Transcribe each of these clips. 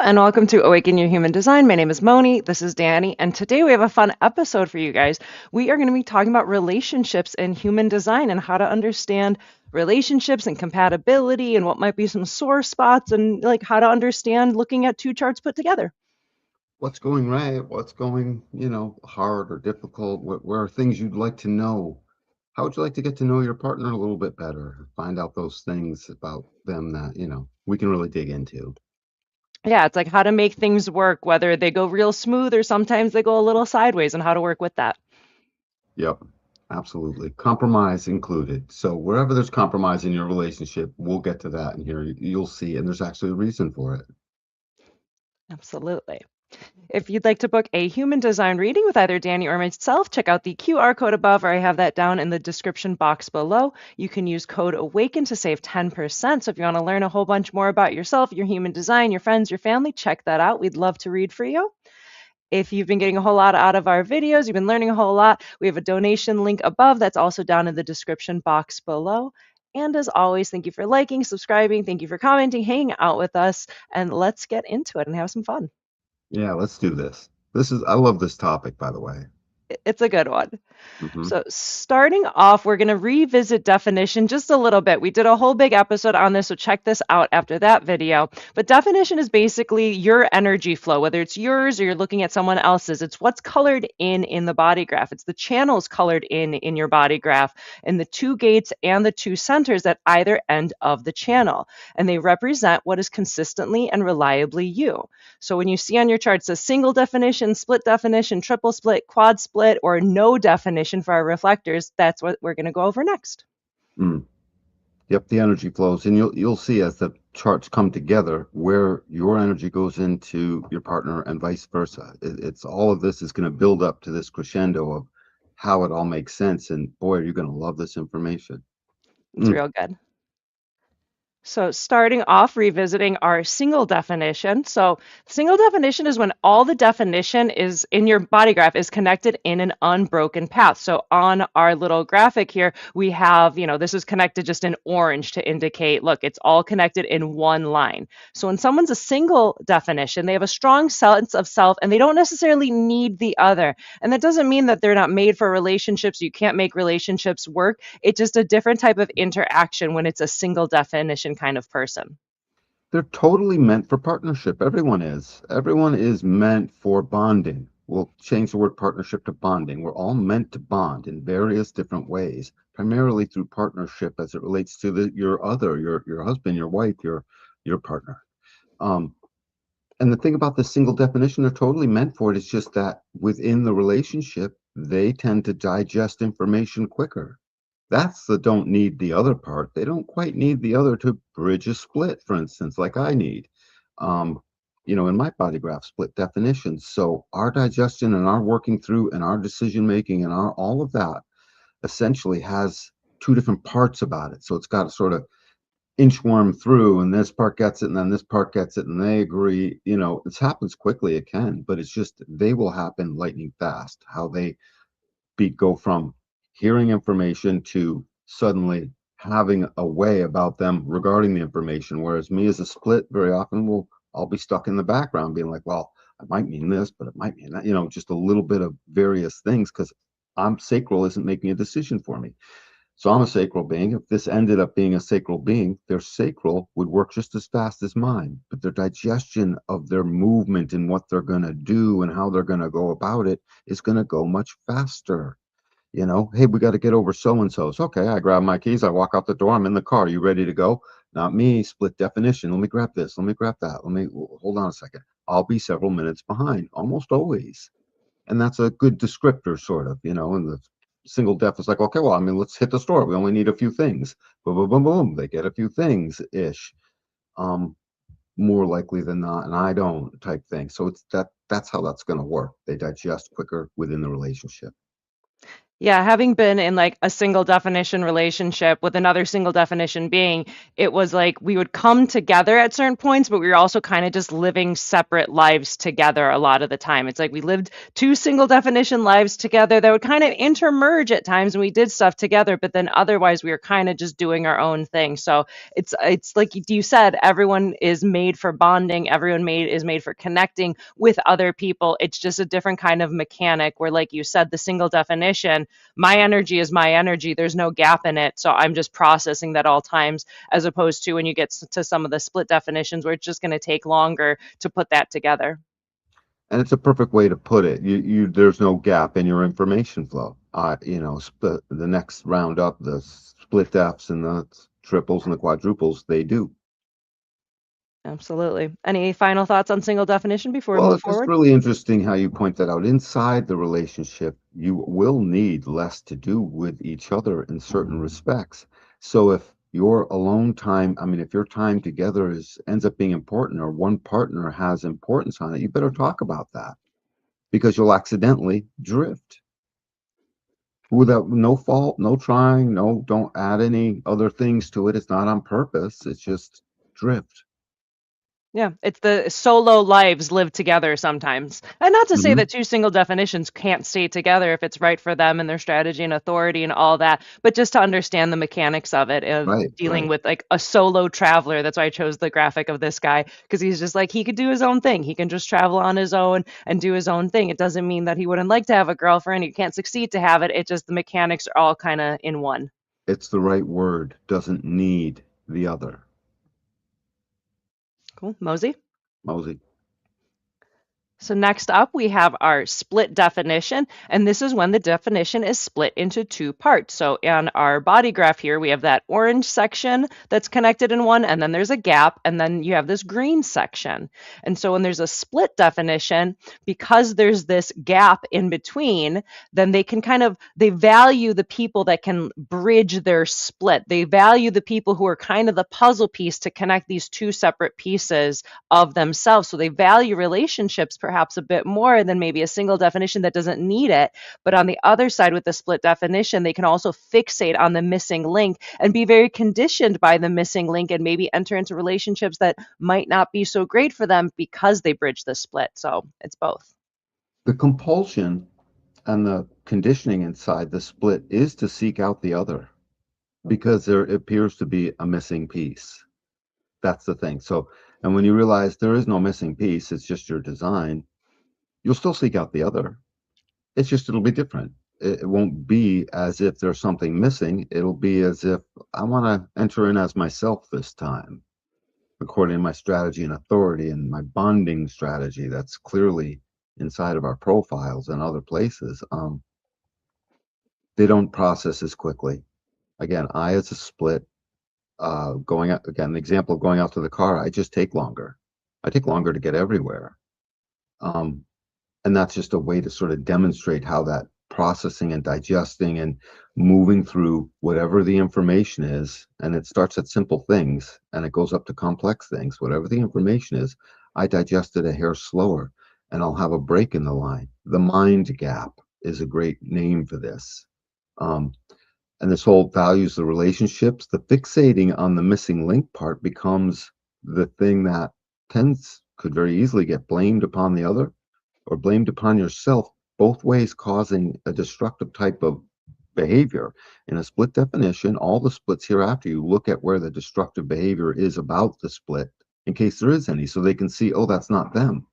and welcome to Awaken Your Human Design. My name is Moni. This is Danny, and today we have a fun episode for you guys. We are going to be talking about relationships and human design and how to understand relationships and compatibility and what might be some sore spots and like how to understand looking at two charts put together. What's going right, what's going, hard or difficult, where are things you'd like to know? How would you like to get to know your partner a little bit better? Find out those things about them that, we can really dig into. Yeah, it's like how to make things work, whether they go real smooth or sometimes they go a little sideways, and how to work with that. Yep, absolutely. Compromise included. So wherever there's compromise in your relationship, we'll get to that in here. You'll see, and there's actually a reason for it. Absolutely. If you'd like to book a human design reading with either Danny or myself, check out the QR code above, or I have that down in the description box below. You can use code AWAKEN to save 10%. So if you want to learn a whole bunch more about yourself, your human design, your friends, your family, check that out. We'd love to read for you. If you've been getting a whole lot out of our videos, you've been learning a whole lot, we have a donation link above that's also down in the description box below. And as always, thank you for liking, subscribing, thank you for commenting, hanging out with us, and let's get into it and have some fun. Yeah, let's do this. I love this topic, by the way. It's a good one. Hmm. So, starting off, we're going to revisit definition just a little bit. We did a whole big episode on this, so check this out after that video. But definition is basically your energy flow, whether it's yours or you're looking at someone else's. It's what's colored in the body graph. It's the channels colored in your body graph, and the two gates and the two centers at either end of the channel. And they represent what is consistently and reliably you. So when you see on your charts a single definition, split definition, triple split, quad split, or no definition for our reflectors, that's what we're going to go over next. Mm. Yep, the energy flows, and you'll see as the charts come together where your energy goes into your partner and vice versa. It's all of this is going to build up to this crescendo of how it all makes sense. And boy, are you going to love this information. It's Mm. real good. So, starting off, revisiting our single definition. So, single definition is when all the definition is in your body graph is connected in an unbroken path. So, on our little graphic here, we have, this is connected just in orange to indicate, look, it's all connected in one line. So, when someone's a single definition, they have a strong sense of self and they don't necessarily need the other. And that doesn't mean that they're not made for relationships. You can't make relationships work. It's just a different type of interaction when it's a single definition kind of person. They're totally meant for partnership. Everyone is. Everyone is meant for bonding. We'll change the word partnership to bonding. We're all meant to bond in various different ways, primarily through partnership as it relates to your husband, your wife, your partner. Um, And the thing about the single definition, they're totally meant for it. It's just that within the relationship, they tend to digest information quicker. That's the don't need the other part. They don't quite need the other to bridge a split, for instance, like I need. Um, in my body graph split definitions. So our digestion and our working through and our decision making and our all of that essentially has two different parts about it. So it's got to sort of inchworm through and this part gets it and then this part gets it and they agree. This happens quickly, it can, but it's just they will happen lightning fast. How they go from hearing information to suddenly having a way about them regarding the information, whereas me as a split very often will I'll be stuck in the background being like, well, I might mean this but it might mean that, just a little bit of various things because I'm sacral isn't making a decision for me. So I'm a sacral being. If this ended up being a sacral being, their sacral would work just as fast as mine, but their digestion of their movement and what they're going to do and how they're going to go about it is going to go much faster. Hey, we got to get over so and so's. Okay, I grab my keys, I walk out the door, I'm in the car. You ready to go? Not me, split definition. Let me grab this, let me grab that. Hold on a second. I'll be several minutes behind, almost always. And that's a good descriptor, sort of, and the single def is like, okay, well, I mean, let's hit the store. We only need a few things. Boom, boom, boom, boom. They get a few things ish, um, more likely than not, and I don't type thing. So that's how that's going to work. They digest quicker within the relationship. Yeah, having been in like a single definition relationship with another single definition being, it was like we would come together at certain points, but we were also kind of just living separate lives together a lot of the time. It's like we lived two single definition lives together that would kind of intermerge at times and we did stuff together, but then otherwise we were kind of just doing our own thing. So it's like you said, everyone is made for bonding, everyone made is made for connecting with other people. It's just a different kind of mechanic where, like you said, the single definition, my energy is my energy. There's no gap in it. So I'm just processing that all times, as opposed to when you get to some of the split definitions where it's just going to take longer to put that together. And it's a perfect way to put it. There's no gap in your information flow. The next round up, the split defs and the triples and the quadruples, they do. Absolutely. Any final thoughts on single definition before we Well, move it's just forward? really interesting how you point that out. Inside the relationship, you will need less to do with each other in certain respects. So if your alone time, I mean, if your time together is ends up being important or one partner has importance on it, you better talk about that because you'll accidentally drift without no fault, no trying, no, don't add any other things to it. It's not on purpose. It's just drift. Yeah, it's the solo lives live together sometimes. And not to say Hmm. that two single definitions can't stay together if it's right for them and their strategy and authority and all that, but just to understand the mechanics of it, of Right, dealing right. with like a solo traveler. That's why I chose the graphic of this guy, because he's just like he could do his own thing. He can just travel on his own and do his own thing. It doesn't mean that he wouldn't like to have a girlfriend. He can't succeed to have it. It just the mechanics are all kind of in one. It's the right word. Doesn't need the other. Cool. Mosey? Mosey. So next up, we have our split definition, and this is when the definition is split into two parts. So in our body graph here, we have that orange section that's connected in one, and then there's a gap, and then you have this green section. And so when there's a split definition, because there's this gap in between, then they can they value the people that can bridge their split. They value the people who are kind of the puzzle piece to connect these two separate pieces of themselves. So they value relationships perhaps a bit more than maybe a single definition that doesn't need it. But on the other side, with the split definition, they can also fixate on the missing link and be very conditioned by the missing link and maybe enter into relationships that might not be so great for them because they bridge the split. So it's both. The compulsion and the conditioning inside the split is to seek out the other because there appears to be a missing piece. That's the thing. So, and when you realize there is no missing piece, it's just your design, you'll still seek out the other. It's just, it'll be different. It won't be as if there's something missing. It'll be as if I want to enter in as myself this time, according to my strategy and authority and my bonding strategy that's clearly inside of our profiles and other places. They don't process as quickly. Again, I as a split, going out again, the example of going out to the car, I just take longer. I take longer to get everywhere. Um, and that's just a way to sort of demonstrate how that processing and digesting and moving through whatever the information is, and it starts at simple things and it goes up to complex things. Whatever the information is, I digest it a hair slower and I'll have a break in the line. The mind gap is a great name for this. Um, and this whole values the relationships, the fixating on the missing link part becomes the thing that could very easily get blamed upon the other or blamed upon yourself, both ways causing a destructive type of behavior. In a split definition, all the splits hereafter, you look at where the destructive behavior is about the split in case there is any, so they can see, oh, that's not them.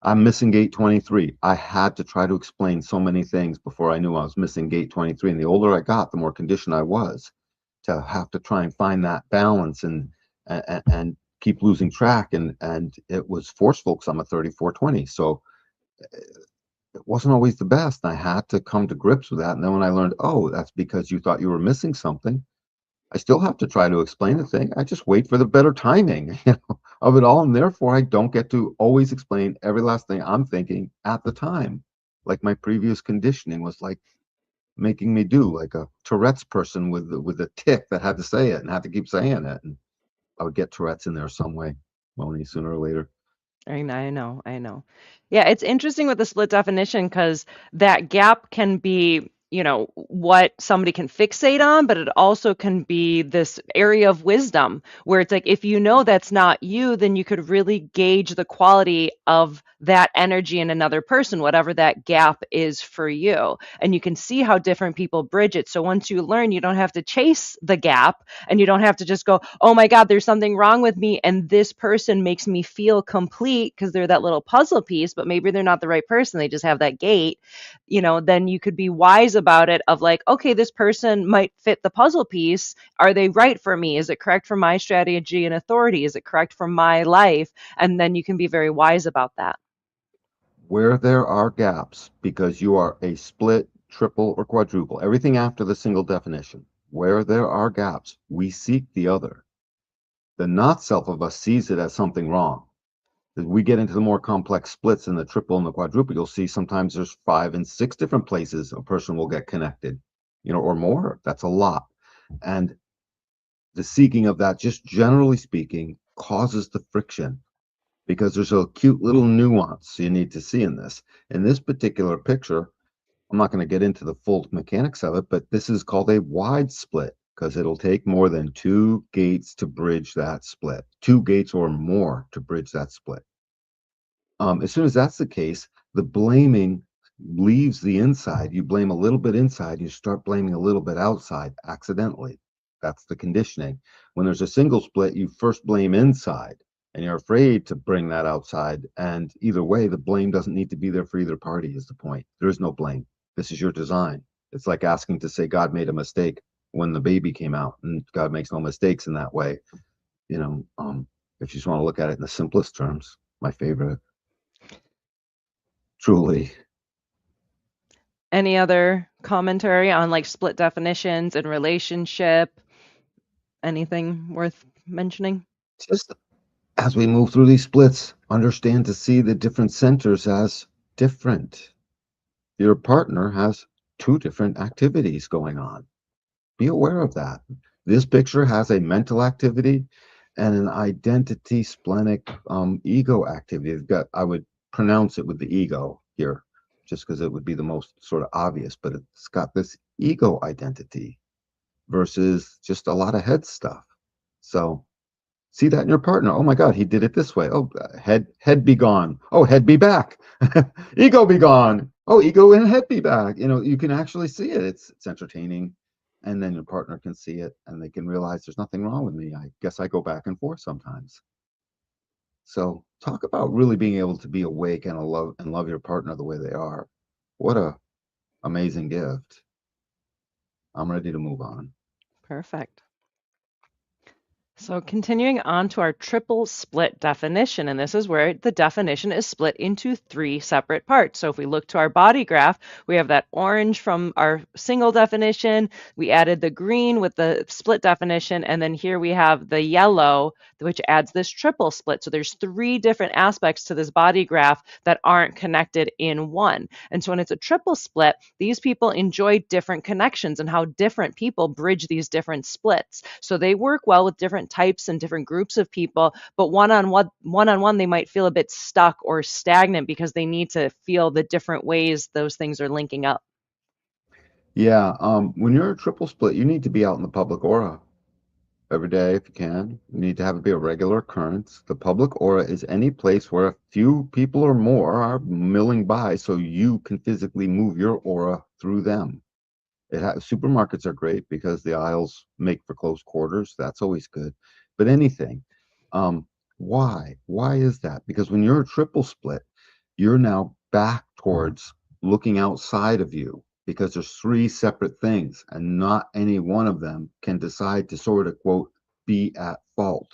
I'm missing gate 23. I had to try to explain so many things before I knew I was missing gate 23. And the older I got, the more conditioned I was to have to try and find that balance and keep losing track. And it was forceful because I'm a 3420. So it wasn't always the best. I had to come to grips with that. And then when I learned, oh, that's because you thought you were missing something, I still have to try to explain the thing. I just wait for the better timing, of it all. And therefore, I don't get to always explain every last thing I'm thinking at the time. Like my previous conditioning was like making me do, like a Tourette's person with a tick that had to say it and had to keep saying it. And I would get Tourette's in there some way, Moni, sooner or later. I know, I know. Yeah, it's interesting with the split definition because that gap can be, what somebody can fixate on, but it also can be this area of wisdom where it's like, if you know that's not you, then you could really gauge the quality of that energy in another person, whatever that gap is for you. And you can see how different people bridge it. So once you learn, you don't have to chase the gap, and you don't have to just go, oh my God, there's something wrong with me. And this person makes me feel complete because they're that little puzzle piece, but maybe they're not the right person. They just have that gate. Then you could be wise about it of like, okay, this person might fit the puzzle piece. Are they right for me? Is it correct for my strategy and authority? Is it correct for my life? And then you can be very wise about that. Where there are gaps, because you are a split, triple, or quadruple, everything after the single definition, where there are gaps, we seek the other. The not self of us sees it as something wrong. As we get into the more complex splits in the triple and the quadruple, you'll see sometimes there's 5 and 6 different places a person will get connected, or more. That's a lot. And the seeking of that, just generally speaking, causes the friction because there's a cute little nuance you need to see in this. In this particular picture, I'm not going to get into the full mechanics of it, but this is called a wide split because it'll take more than 2 gates to bridge that split, 2 gates or more to bridge that split. As soon as that's the case, the blaming leaves the inside. You blame a little bit inside, you start blaming a little bit outside accidentally. That's the conditioning. When there's a single split, you first blame inside and you're afraid to bring that outside. And either way, the blame doesn't need to be there for either party, is the point. There is no blame. This is your design. It's like asking to say God made a mistake when the baby came out, and God makes no mistakes in that way. You know, if you just want to look at it in the simplest terms, my favorite. Truly. Any other commentary on like split definitions and relationship? Anything worth mentioning? Just as we move through these splits, understand to see the different centers as different. Your partner has 2 different activities going on. Be aware of that. This picture has a mental activity and an identity splenic ego activity. I would pronounce it with the ego here, just because it would be the most sort of obvious, but it's got this ego identity versus just a lot of head stuff. So see that in your partner. Oh my God, he did it this way. Oh, head be gone. Oh, head be back. Ego be gone. Oh, ego and head be back. You can actually see it. It's entertaining. And then your partner can see it and they can realize there's nothing wrong with me. I guess I go back and forth sometimes. So talk about really being able to be awake and love your partner the way they are. What a amazing gift. I'm ready to move on. Perfect. So continuing on to our triple split definition, and this is where the definition is split into 3 separate parts. So if we look to our body graph, we have that orange from our single definition, we added the green with the split definition, and then here we have the yellow, which adds this triple split. So there's 3 different aspects to this body graph that aren't connected in one. And so when it's a triple split, these people enjoy different connections and how different people bridge these different splits. So they work well with different types and different groups of people, but one on one they might feel a bit stuck or stagnant because they need to feel the different ways those things are linking up. Yeah, when you're a triple split, you need to be out in the public aura every day if you can. You need to have it be a regular occurrence. The public aura is any place where a few people or more are milling by so you can physically move your aura through them. Supermarkets are great because the aisles make for close quarters. That's always good. But anything. Um, why? Why is that? Because when you're a triple split, you're now back towards looking outside of you because there's 3 separate things and not any one of them can decide to sort of quote be at fault.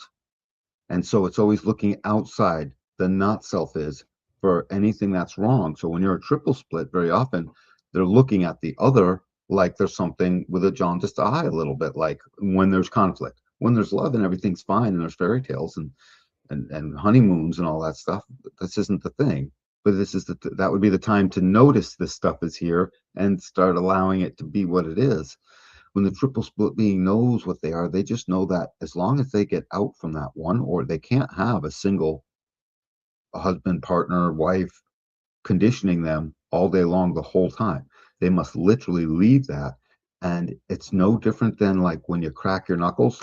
And so it's always looking outside the not self is for anything that's wrong. So when you're a triple split, very often they're looking at the other like there's something with a jaundiced eye, a little bit like when there's conflict. When there's love and everything's fine and there's fairy tales and honeymoons and all that stuff, this isn't the thing. But that would be the time to notice this stuff is here and start allowing it to be what it is. When the triple split being knows what they are, they just know that as long as they get out from that one, or they can't have a single husband, partner, wife conditioning them all day long the whole time. They must literally leave that. And it's no different than like when you crack your knuckles.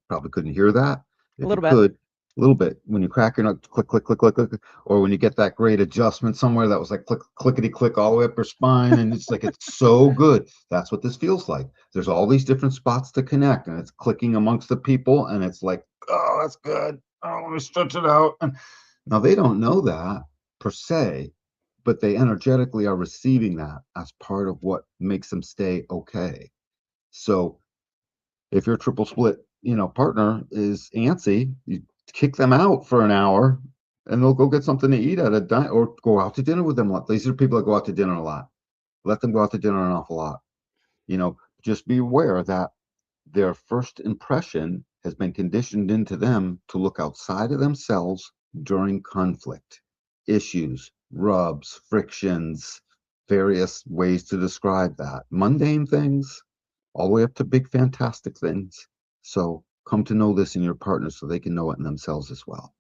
Probably couldn't hear that. A If you little bit. could, a little bit. When you crack your nut, click, click, click, click, click, or when you get that great adjustment somewhere that was like click, clickety click all the way up your spine, and it's like it's so good. That's what this feels like. There's all these different spots to connect, and it's clicking amongst the people, and it's like, oh, that's good. Oh, let me stretch it out. And now they don't know that per se, but they energetically are receiving that as part of what makes them stay okay. So if your triple split, partner is antsy, you kick them out for an hour and they'll go get something to eat at a diner or go out to dinner with them. These are people that go out to dinner a lot. Let them go out to dinner an awful lot. Just be aware that their first impression has been conditioned into them to look outside of themselves during conflict, issues, rubs, frictions, various ways to describe that. Mundane things, all the way up to big, fantastic things. So come to know this in your partner so they can know it in themselves as well.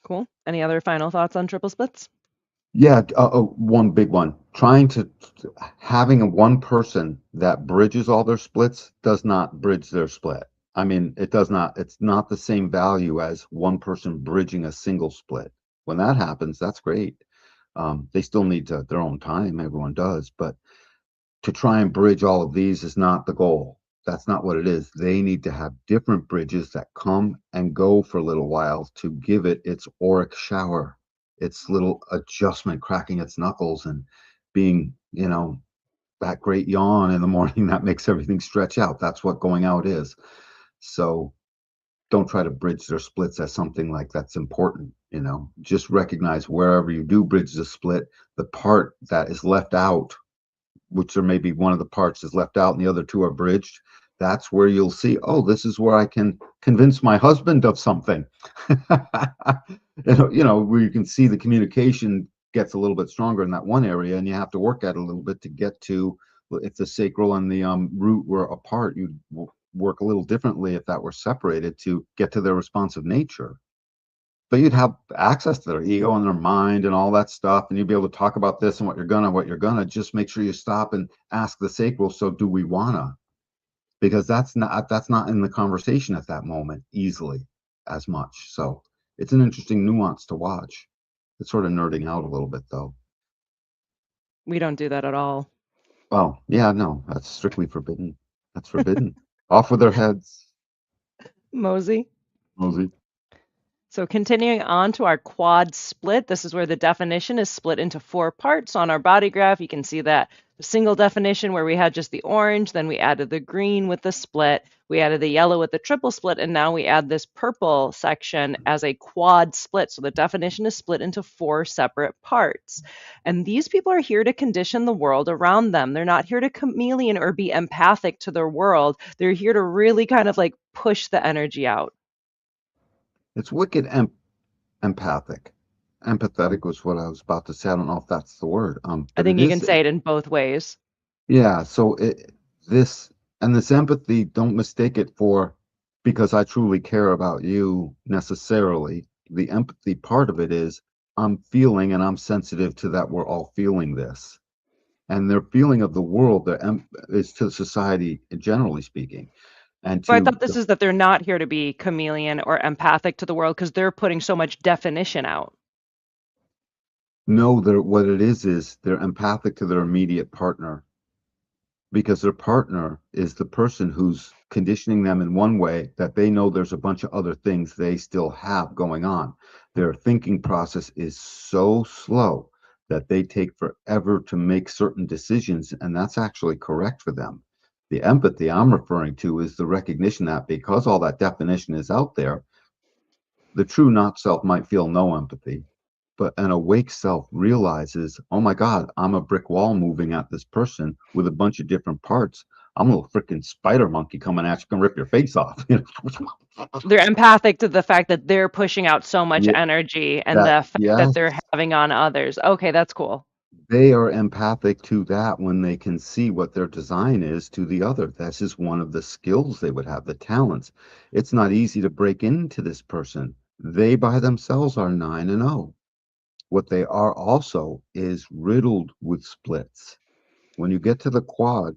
Cool. Any other final thoughts on triple splits? Yeah, one big one. Having a one person that bridges all their splits does not bridge their split. I mean, it does not, it's not the same value as one person bridging a single split. When that happens, that's great. They still need their own time, everyone does, but to try and bridge all of these is not the goal. That's not what it is. They need to have different bridges that come and go for a little while to give it its auric shower, its little adjustment, cracking its knuckles and being, that great yawn in the morning that makes everything stretch out. That's what going out is. So don't try to bridge their splits as something like that's important. Just recognize wherever you do bridge the split, the part that is left out, which there may be one of the parts is left out and the other two are bridged, that's where you'll see, oh, this is where I can convince my husband of something. Where you can see the communication gets a little bit stronger in that one area, and you have to work at it a little bit to get to, if the sacral and the root were apart, you'd work a little differently if that were separated to get to their responsive nature. But you'd have access to their ego and their mind and all that stuff, and you'd be able to talk about this and what you're gonna. Just make sure you stop and ask the sacral. So, do we wanna? Because that's not in the conversation at that moment easily as much. So, it's an interesting nuance to watch. It's sort of nerding out a little bit though. We don't do that at all. Well, yeah, no, that's strictly forbidden. That's forbidden. Off with their heads, Mosey. Mosey. So continuing on to our quad split, this is where the definition is split into four parts. On our body graph, you can see that the single definition where we had just the orange, then we added the green with the split, we added the yellow with the triple split, and now we add this purple section as a quad split. So the definition is split into four separate parts. And these people are here to condition the world around them. They're not here to chameleon or be empathic to their world. They're here to really kind of like push the energy out. It's wicked empathic. Empathetic was what I was about to say. I don't know if that's the word. I But it think you can is. say it in both ways. Yeah, so this this empathy, don't mistake it for because I truly care about you necessarily. The empathy part of it is I'm feeling and I'm sensitive to that we're all feeling this. And their feeling of the world is to society, generally speaking, and So I to thought this is that they're not here to be chameleon or empathic to the world because they're putting so much definition out. know that what it is they're empathic to their immediate partner because their partner is the person who's conditioning them in one way that they know there's a bunch of other things they still have going on. Their thinking process is so slow that they take forever to make certain decisions, and that's actually correct for them. The empathy I'm referring to is the recognition that because all that definition is out there, the true not self might feel no empathy, but an awake self realizes, oh my God, I'm a brick wall moving at this person with a bunch of different parts. I'm a little freaking spider monkey coming at you, can rip your face off. They're empathic to the fact that they're pushing out so much Yeah, energy and that the effect that yes, they're having on others. Okay, that's cool. they are empathic to that when they can see what their design is to the other. This is one of the skills they would have, the talents. It's not easy to break into this person. They by themselves are 9 and 0. What they are also is riddled with splits. When you get to the quad,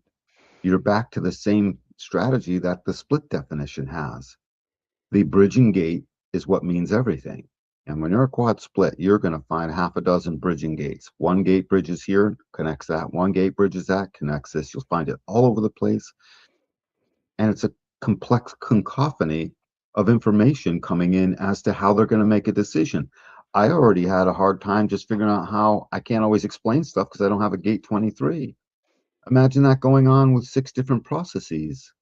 you're back to the same strategy that the split definition has. The bridging gate is what means everything. And when you're a quad split, you're going to find half a dozen bridging gates. One gate bridges here, connects that. One gate bridges that, connects this. You'll find it all over the place. And it's a complex cacophony of information coming in as to how they're going to make a decision. I already had a hard time just figuring out how I can't always explain stuff because I don't have a gate 23. Imagine that going on with 6 different processes.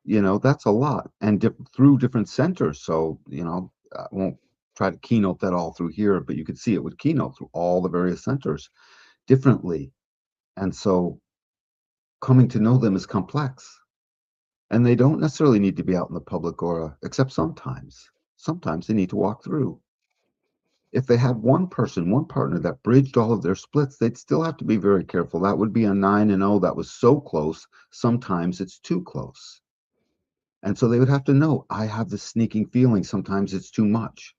That's a lot, and through different centers. So, I won't try to keynote that all through here, but you could see it with keynote through all the various centers differently. And so coming to know them is complex. And they don't necessarily need to be out in the public aura, except sometimes. Sometimes they need to walk through. If they had one person, one partner that bridged all of their splits, they'd still have to be very careful. That would be a 9 and 0 that was so close. Sometimes it's too close. And so they would have to know, I have this sneaking feeling sometimes it's too much.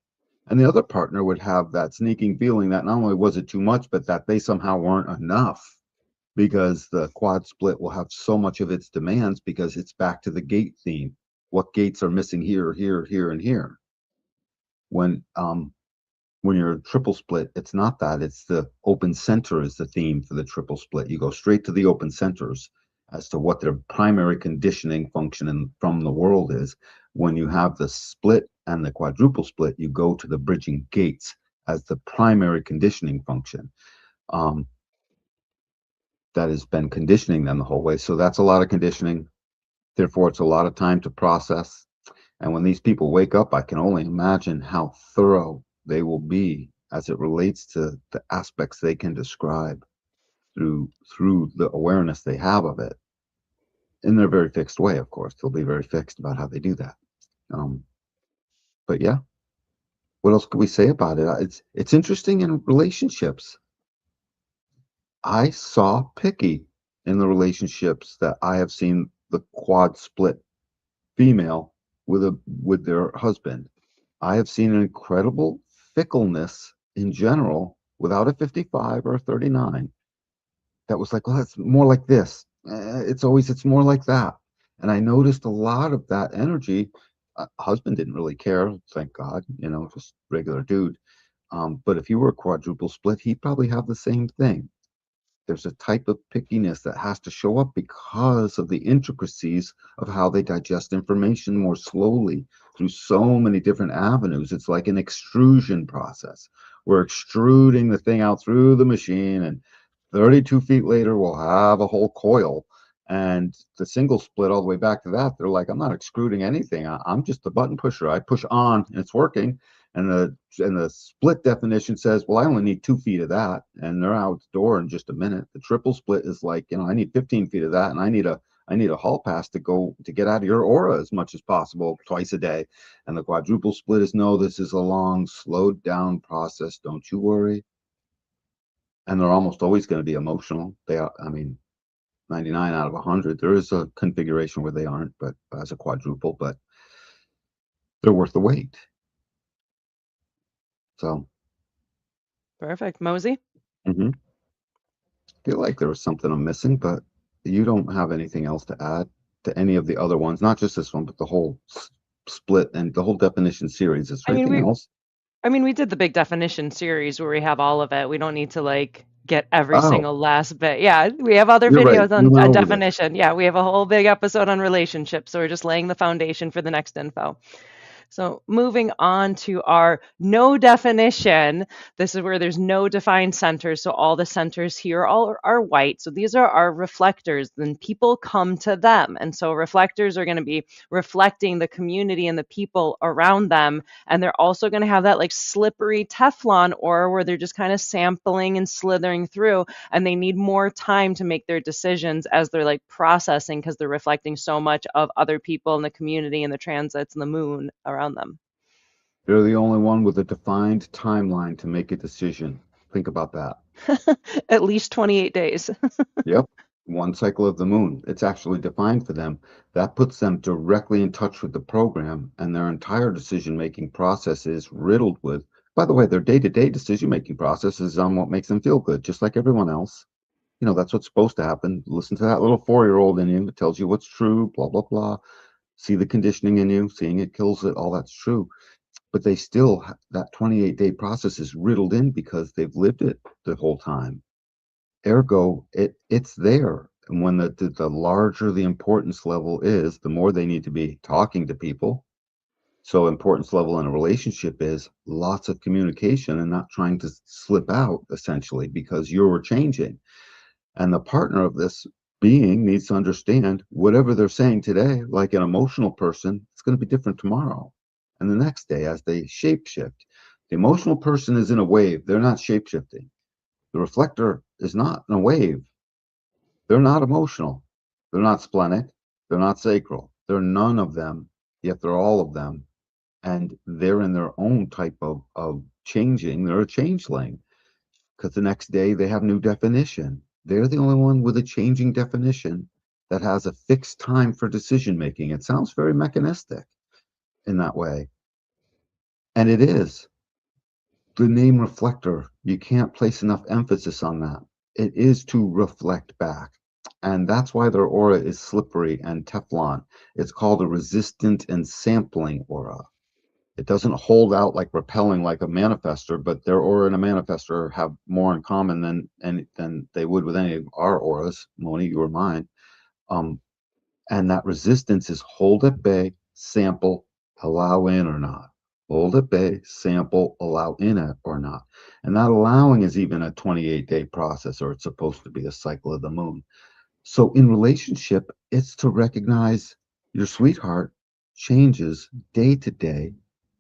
And the other partner would have that sneaking feeling that not only was it too much, but that they somehow weren't enough, because the quad split will have so much of its demands because it's back to the gate theme. What gates are missing here, here, here, and here? When when you're a triple split, it's not that. It's the open center is the theme for the triple split. You go straight to the open centers as to what their primary conditioning function from the world is. When you have the split and the quadruple split, you go to the bridging gates as the primary conditioning function. That has been conditioning them the whole way. So that's a lot of conditioning. Therefore, it's a lot of time to process. And when these people wake up, I can only imagine how thorough they will be as it relates to the aspects they can describe through the awareness they have of it in their very fixed way. Of course, they'll be very fixed about how they do that. Um, but yeah, what else could we say about it? It's interesting in relationships. I saw picky in the relationships that I have seen the quad split female with their husband. I have seen an incredible fickleness in general without a 55 or a 39 that was like, well, it's more like this. It's more like that. And I noticed a lot of that energy. Husband didn't really care, thank God, just regular dude. But if you were a quadruple split, he'd probably have the same thing. There's a type of pickiness that has to show up because of the intricacies of how they digest information more slowly through so many different avenues. It's like an extrusion process. We're extruding the thing out through the machine, and 32 feet later, we'll have a whole coil. And the single split all the way back to that, they're like, I'm not extruding anything. I'm just a button pusher. I push on and it's working. And the split definition says, well, I only need 2 feet of that, and they're out the door in just a minute. The triple split is like, I need 15 feet of that, and I need a hall pass to get out of your aura as much as possible twice a day. And the quadruple split is, no, this is a long, slowed down process. Don't you worry. And they're almost always going to be emotional. They are, I mean, 99 out of 100. There is a configuration where they aren't, but as a quadruple, but they're worth the wait. So, Perfect. Mosey? mhm. Feel like there was something I'm missing, but you don't have anything else to add to any of the other ones, not just this one, but the whole split and the whole definition series. Is I there mean, anything we else? I mean, we did the big definition series where we have all of it. We don't need to like get every Oh, single last bit. Yeah, we have other you're right. videos We went on over this. definition. Yeah, we have a whole big episode on relationships. So we're just laying the foundation for the next info. So moving on to our no definition, this is where there's no defined centers. So all the centers here all are white. So these are our reflectors. Then people come to them. And so reflectors are going to be reflecting the community and the people around them. And they're also going to have that like slippery Teflon aura where they're just kind of sampling and slithering through. And they need more time to make their decisions as they're like processing because they're reflecting so much of other people in the community and the transits and the moon around them. They're the only one with a defined timeline to make a decision. Think about that. At least 28 days. Yep. One cycle of the moon. It's actually defined for them. That puts them directly in touch with the program, and their entire decision-making process is riddled with, by the way, their day-to-day decision-making process is on what makes them feel good, just like everyone else. That's what's supposed to happen. Listen to that little 4-year-old in you. It tells you what's true, blah, blah, blah. See the conditioning in you, seeing it kills it, all that's true. But they still, that 28-day process is riddled in because they've lived it the whole time. Ergo, it's there. And when the larger the importance level is, the more they need to be talking to people. So importance level in a relationship is lots of communication and not trying to slip out, essentially, because you're changing. And the partner of this being needs to understand whatever they're saying today, like an emotional person, it's going to be different tomorrow and the next day as they shape shift. The emotional person is in a wave, they're not shape shifting. The reflector is not in a wave, they're not emotional, they're not splenic, they're not sacral, they're none of them, yet they're all of them. And they're in their own type of changing, they're a changeling because the next day they have new definition. They're the only one with a changing definition that has a fixed time for decision making. It sounds very mechanistic in that way. And it is. The name reflector, you can't place enough emphasis on that. It is to reflect back. And that's why their aura is slippery and Teflon. It's called a resistant and sampling aura. It doesn't hold out like repelling like a manifester, but their aura and a manifester have more in common than they would with any of our auras. Moni, you or mine. Um, and that resistance is hold at bay, sample, allow in or not. Hold at bay, sample, allow in it or not. And that allowing is even a 28-day process, or it's supposed to be a cycle of the moon. So in relationship, it's to recognize your sweetheart changes day to day,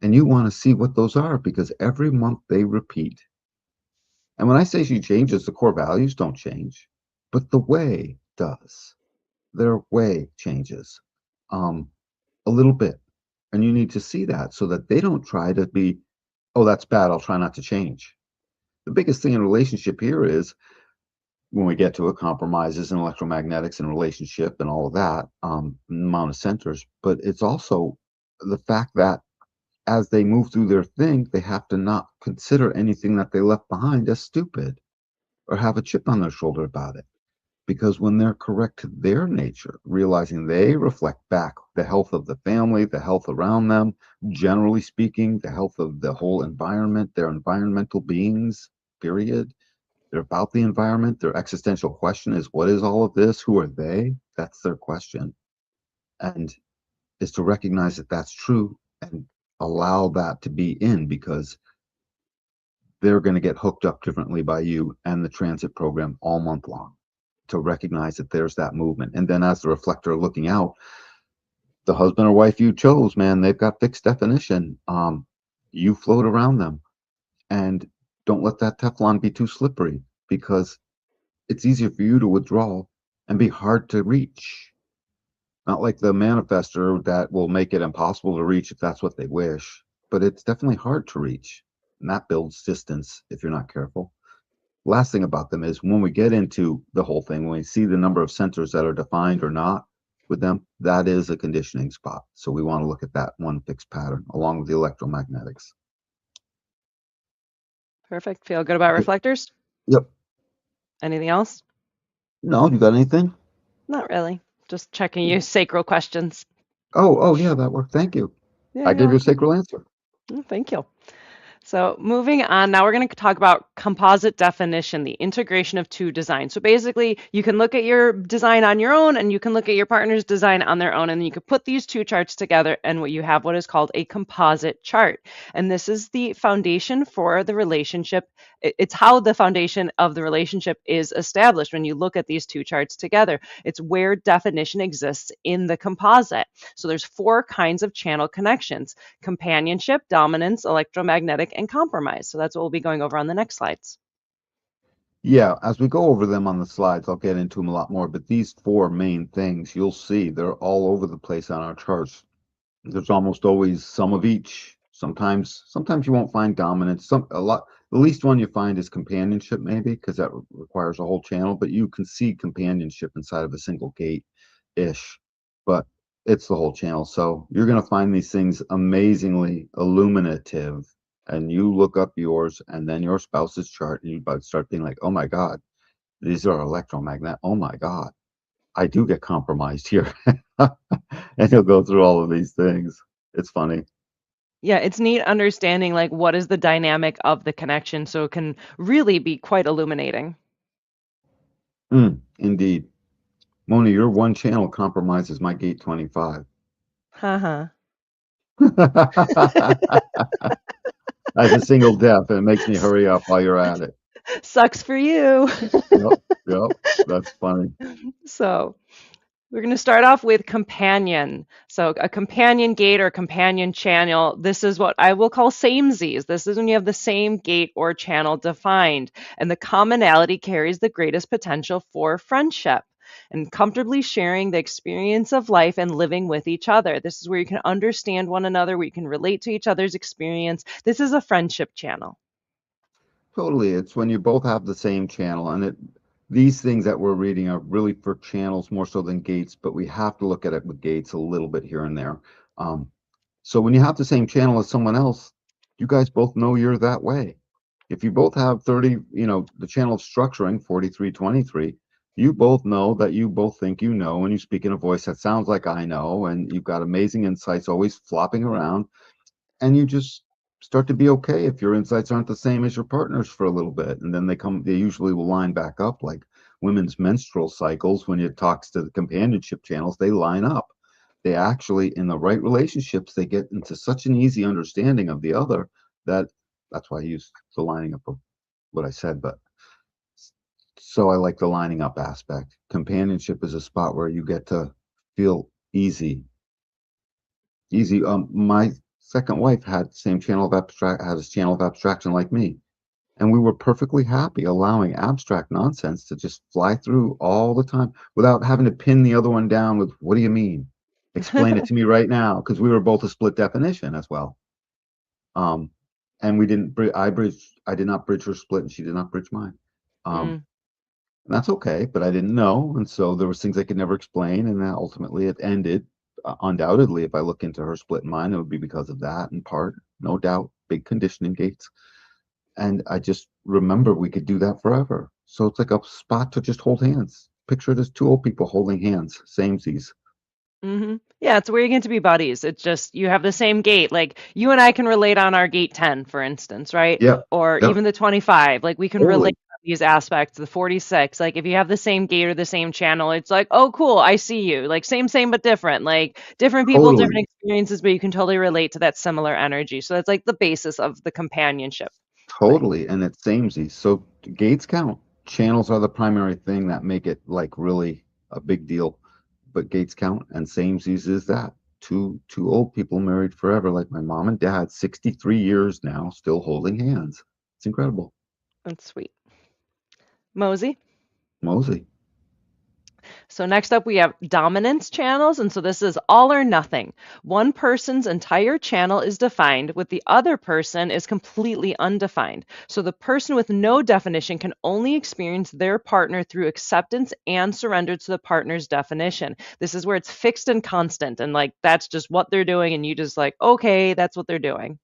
and you want to see what those are because every month they repeat. And when I say she changes, the core values don't change, but the way does. Their way changes a little bit. And you need to see that so that they don't try to be, oh, that's bad. I'll try not to change. The biggest thing in a relationship here is when we get to it, compromises and electromagnetics and relationship and all of that, amount of centers. But it's also the fact that as they move through their thing, they have to not consider anything that they left behind as stupid or have a chip on their shoulder about it. Because when they're correct to their nature, realizing they reflect back the health of the family, the health around them, generally speaking, the health of the whole environment, they're environmental beings, period. They're about the environment. Their existential question is, what is all of this? Who are they? That's their question. And is to recognize that that's true and allow that to be in because they're going to get hooked up differently by you and the transit program all month long to recognize that there's that movement. And then as the reflector looking out, the husband or wife you chose, man, they've got fixed definition. You float around them and don't let that Teflon be too slippery because it's easier for you to withdraw and be hard to reach. Not like the manifester that will make it impossible to reach if that's what they wish, but it's definitely hard to reach. And that builds distance if you're not careful. Last thing about them is when we get into the whole thing, when we see the number of centers that are defined or not with them, that is a conditioning spot. So we want to look at that one fixed pattern along with the electromagnetics. Perfect. Feel good about Yep. reflectors? Yep. Anything else? No, you got anything? Not really. Just checking you sacral questions. Oh, yeah, that worked. Thank you. Yeah, I you're gave you a welcome. sacral answer. Thank you. So moving on, now we're going to talk about composite definition, the integration of two designs. So basically, you can look at your design on your own and you can look at your partner's design on their own, and then you can put these two charts together and what you have what is called a composite chart. And this is the foundation for the relationship. It's how the foundation of the relationship is established when you look at these two charts together. It's where definition exists in the composite. So there's four kinds of channel connections: companionship, dominance, electromagnetic, and compromise. So that's what we'll be going over on the next slides. Yeah, as we go over them on the slides, I'll get into them a lot more, but these four main things you'll see they're all over the place on our charts. There's almost always some of each. Sometimes you won't find dominance. A lot. The least one you find is companionship, maybe, because that requires a whole channel. But you can see companionship inside of a single gate, ish. But it's the whole channel. So you're gonna find these things amazingly illuminative. And you look up yours and then your spouse's chart, and you about start being like, oh my God, these are electromagnetic. Oh my God, I do get compromised here. And he'll go through all of these things. It's funny. Yeah, it's neat understanding like what is the dynamic of the connection so it can really be quite illuminating. Indeed. Moni, your one channel compromises my gate 25. Haha. As a single deaf, and it makes me hurry up while you're at it. Sucks for you. Yep, yep, that's funny. So, we're going to start off with companion. So, a companion gate or companion channel, this is what I will call samesies. This is when you have the same gate or channel defined, and the commonality carries the greatest potential for friendship and comfortably sharing the experience of life and living with each other. This is where you can understand one another, where you can relate to each other's experience. This is a friendship channel. Totally. It's when you both have the same channel, and these things that we're reading are really for channels more so than gates, but we have to look at it with gates a little bit here and there. Um, so when you have the same channel as someone else, you guys both know you're that way. If you both have 30, the channel of structuring 4323, you both know that you both think you know, and you speak in a voice that sounds like I know, and you've got amazing insights always flopping around, and you just start to be okay if your insights aren't the same as your partner's for a little bit, and then they usually will line back up like women's menstrual cycles. When it talks to the companionship channels, they line up. They actually, in the right relationships, they get into such an easy understanding of the other that that's why I use the lining up of what I said. But so I like the lining up aspect. Companionship is a spot where you get to feel easy. My second wife had the same channel of abstract had a channel of abstraction like me, and we were perfectly happy allowing abstract nonsense to just fly through all the time without having to pin the other one down with, "What do you mean? Explain it to me right now," because we were both a split definition as well. Um, and we didn't. I did not bridge her split, and she did not bridge mine. Um, Mm. and that's okay, but I didn't know, and so there was things I could never explain, and then ultimately it ended. Undoubtedly, if I look into her split mine, it would be because of that in part, no doubt. Big conditioning gates, and I just remember we could do that forever. So it's like a spot to just hold hands. Picture it as two old people holding hands, samesies. Yeah, it's where you get to be buddies. It's just you have the same gate. Like you and I can relate on our gate 10, for instance, right? Yep, Or yep, even the 25. Like we can relate totally, on these aspects, the 46. Like if you have the same gate or the same channel, it's like, oh, cool, I see you. Like same, but different. Like different people, totally. different experiences, but you can totally relate to that similar energy. So that's like the basis of the companionship thing. Totally, and it's samesies. So gates count. Channels are the primary thing that make it like really a big deal, but gates count, and samesies is that. Two old people married forever, like my mom and dad, 63 years now, still holding hands. It's incredible. That's sweet. Mosey. Mosey. So next up, we have dominance channels. And so this is all or nothing. One person's entire channel is defined, with the other person is completely undefined. So the person with no definition can only experience their partner through acceptance and surrender to the partner's definition. This is where it's fixed and constant. And like, that's just what they're doing. And you just like, okay, that's what they're doing.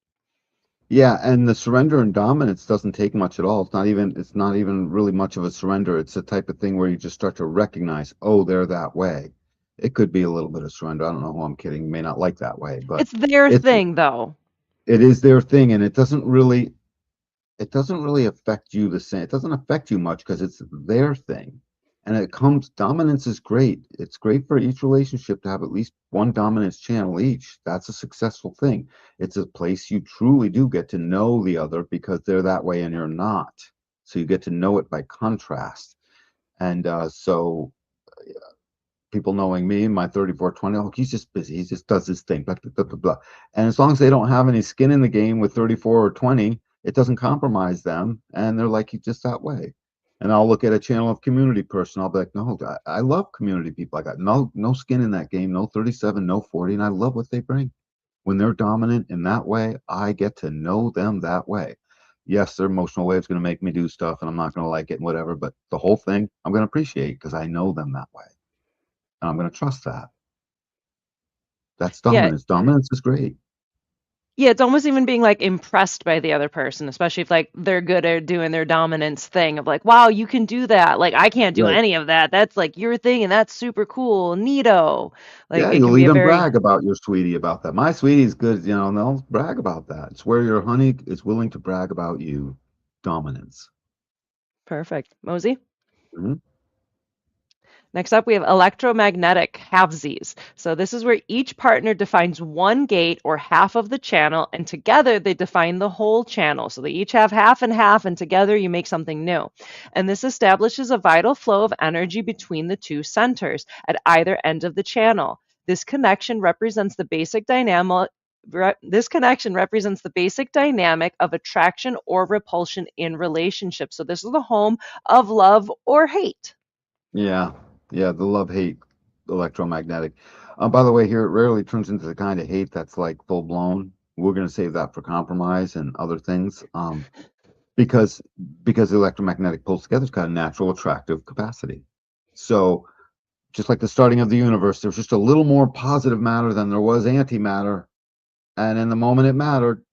Yeah, and the surrender and dominance doesn't take much at all. It's not even really much of a surrender. It's a type of thing where you just start to recognize, oh, they're that way. It could be a little bit of surrender. I don't know who I'm kidding. You may not like that way, but It's their it's thing, though. it is their thing, and it doesn't really affect you the same. It doesn't affect you much because it's their thing. And dominance is great. It's great for each relationship to have at least one dominance channel each. That's a successful thing. It's a place you truly do get to know the other because they're that way and you're not. So you get to know it by contrast. And so people knowing me, my 3420, oh, he's just busy. He just does his thing, blah, blah, blah, blah, blah. And as long as they don't have any skin in the game with 34 or 20, it doesn't compromise them. And they're like, he's just that way. And I'll look at a channel of community person. I'll be like, no, I love community people. I got no skin in that game, no 37, no 40. And I love what they bring. When they're dominant in that way, I get to know them that way. Yes, their emotional wave is going to make me do stuff and I'm not going to like it and whatever, but the whole thing I'm going to appreciate because I know them that way. And I'm going to trust that. That's Yeah, dominance. Dominance is great. Yeah, it's almost even being like impressed by the other person, especially if like they're good at doing their dominance thing of like, wow, you can do that. Like I can't do Right. any of that. That's like your thing and that's super cool. Neato. Like Yeah, it can you'll be a even very brag about your sweetie about that. My sweetie's good, and they'll brag about that. It's where your honey is willing to brag about you. Dominance. perfect. Mosey? Mhm. Next up, we have electromagnetic halvesies. So this is where each partner defines one gate or half of the channel, and together they define the whole channel. So they each have half and half, and together you make something new. And this establishes a vital flow of energy between the two centers at either end of the channel. This connection represents the basic dynamic. This connection represents the basic dynamic of attraction or repulsion in relationships. So this is the home of love or hate. Yeah, yeah, the love-hate electromagnetic. By the way, here it rarely turns into the kind of hate that's like full blown. We're going to save that for compromise and other things, because because the electromagnetic pulls together has got a natural attractive capacity. So just like the starting of the universe, there's just a little more positive matter than there was antimatter, and in the moment it mattered,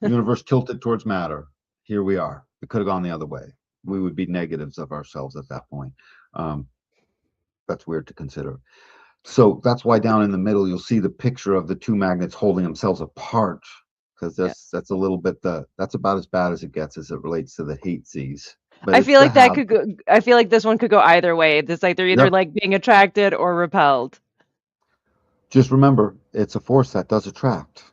universe tilted towards matter. Here we are. It could have gone the other way. We would be negatives of ourselves at that point. Um, that's weird to consider. So that's why down in the middle you'll see the picture of the two magnets holding themselves apart, because Yeah. that's a little bit that's about as bad as it gets as it relates to the hate Z's. But I it's feel the like that have. could go I feel like this one could go either way. It's like they're either Yep. like being attracted or repelled. Just remember, it's a force that does attract.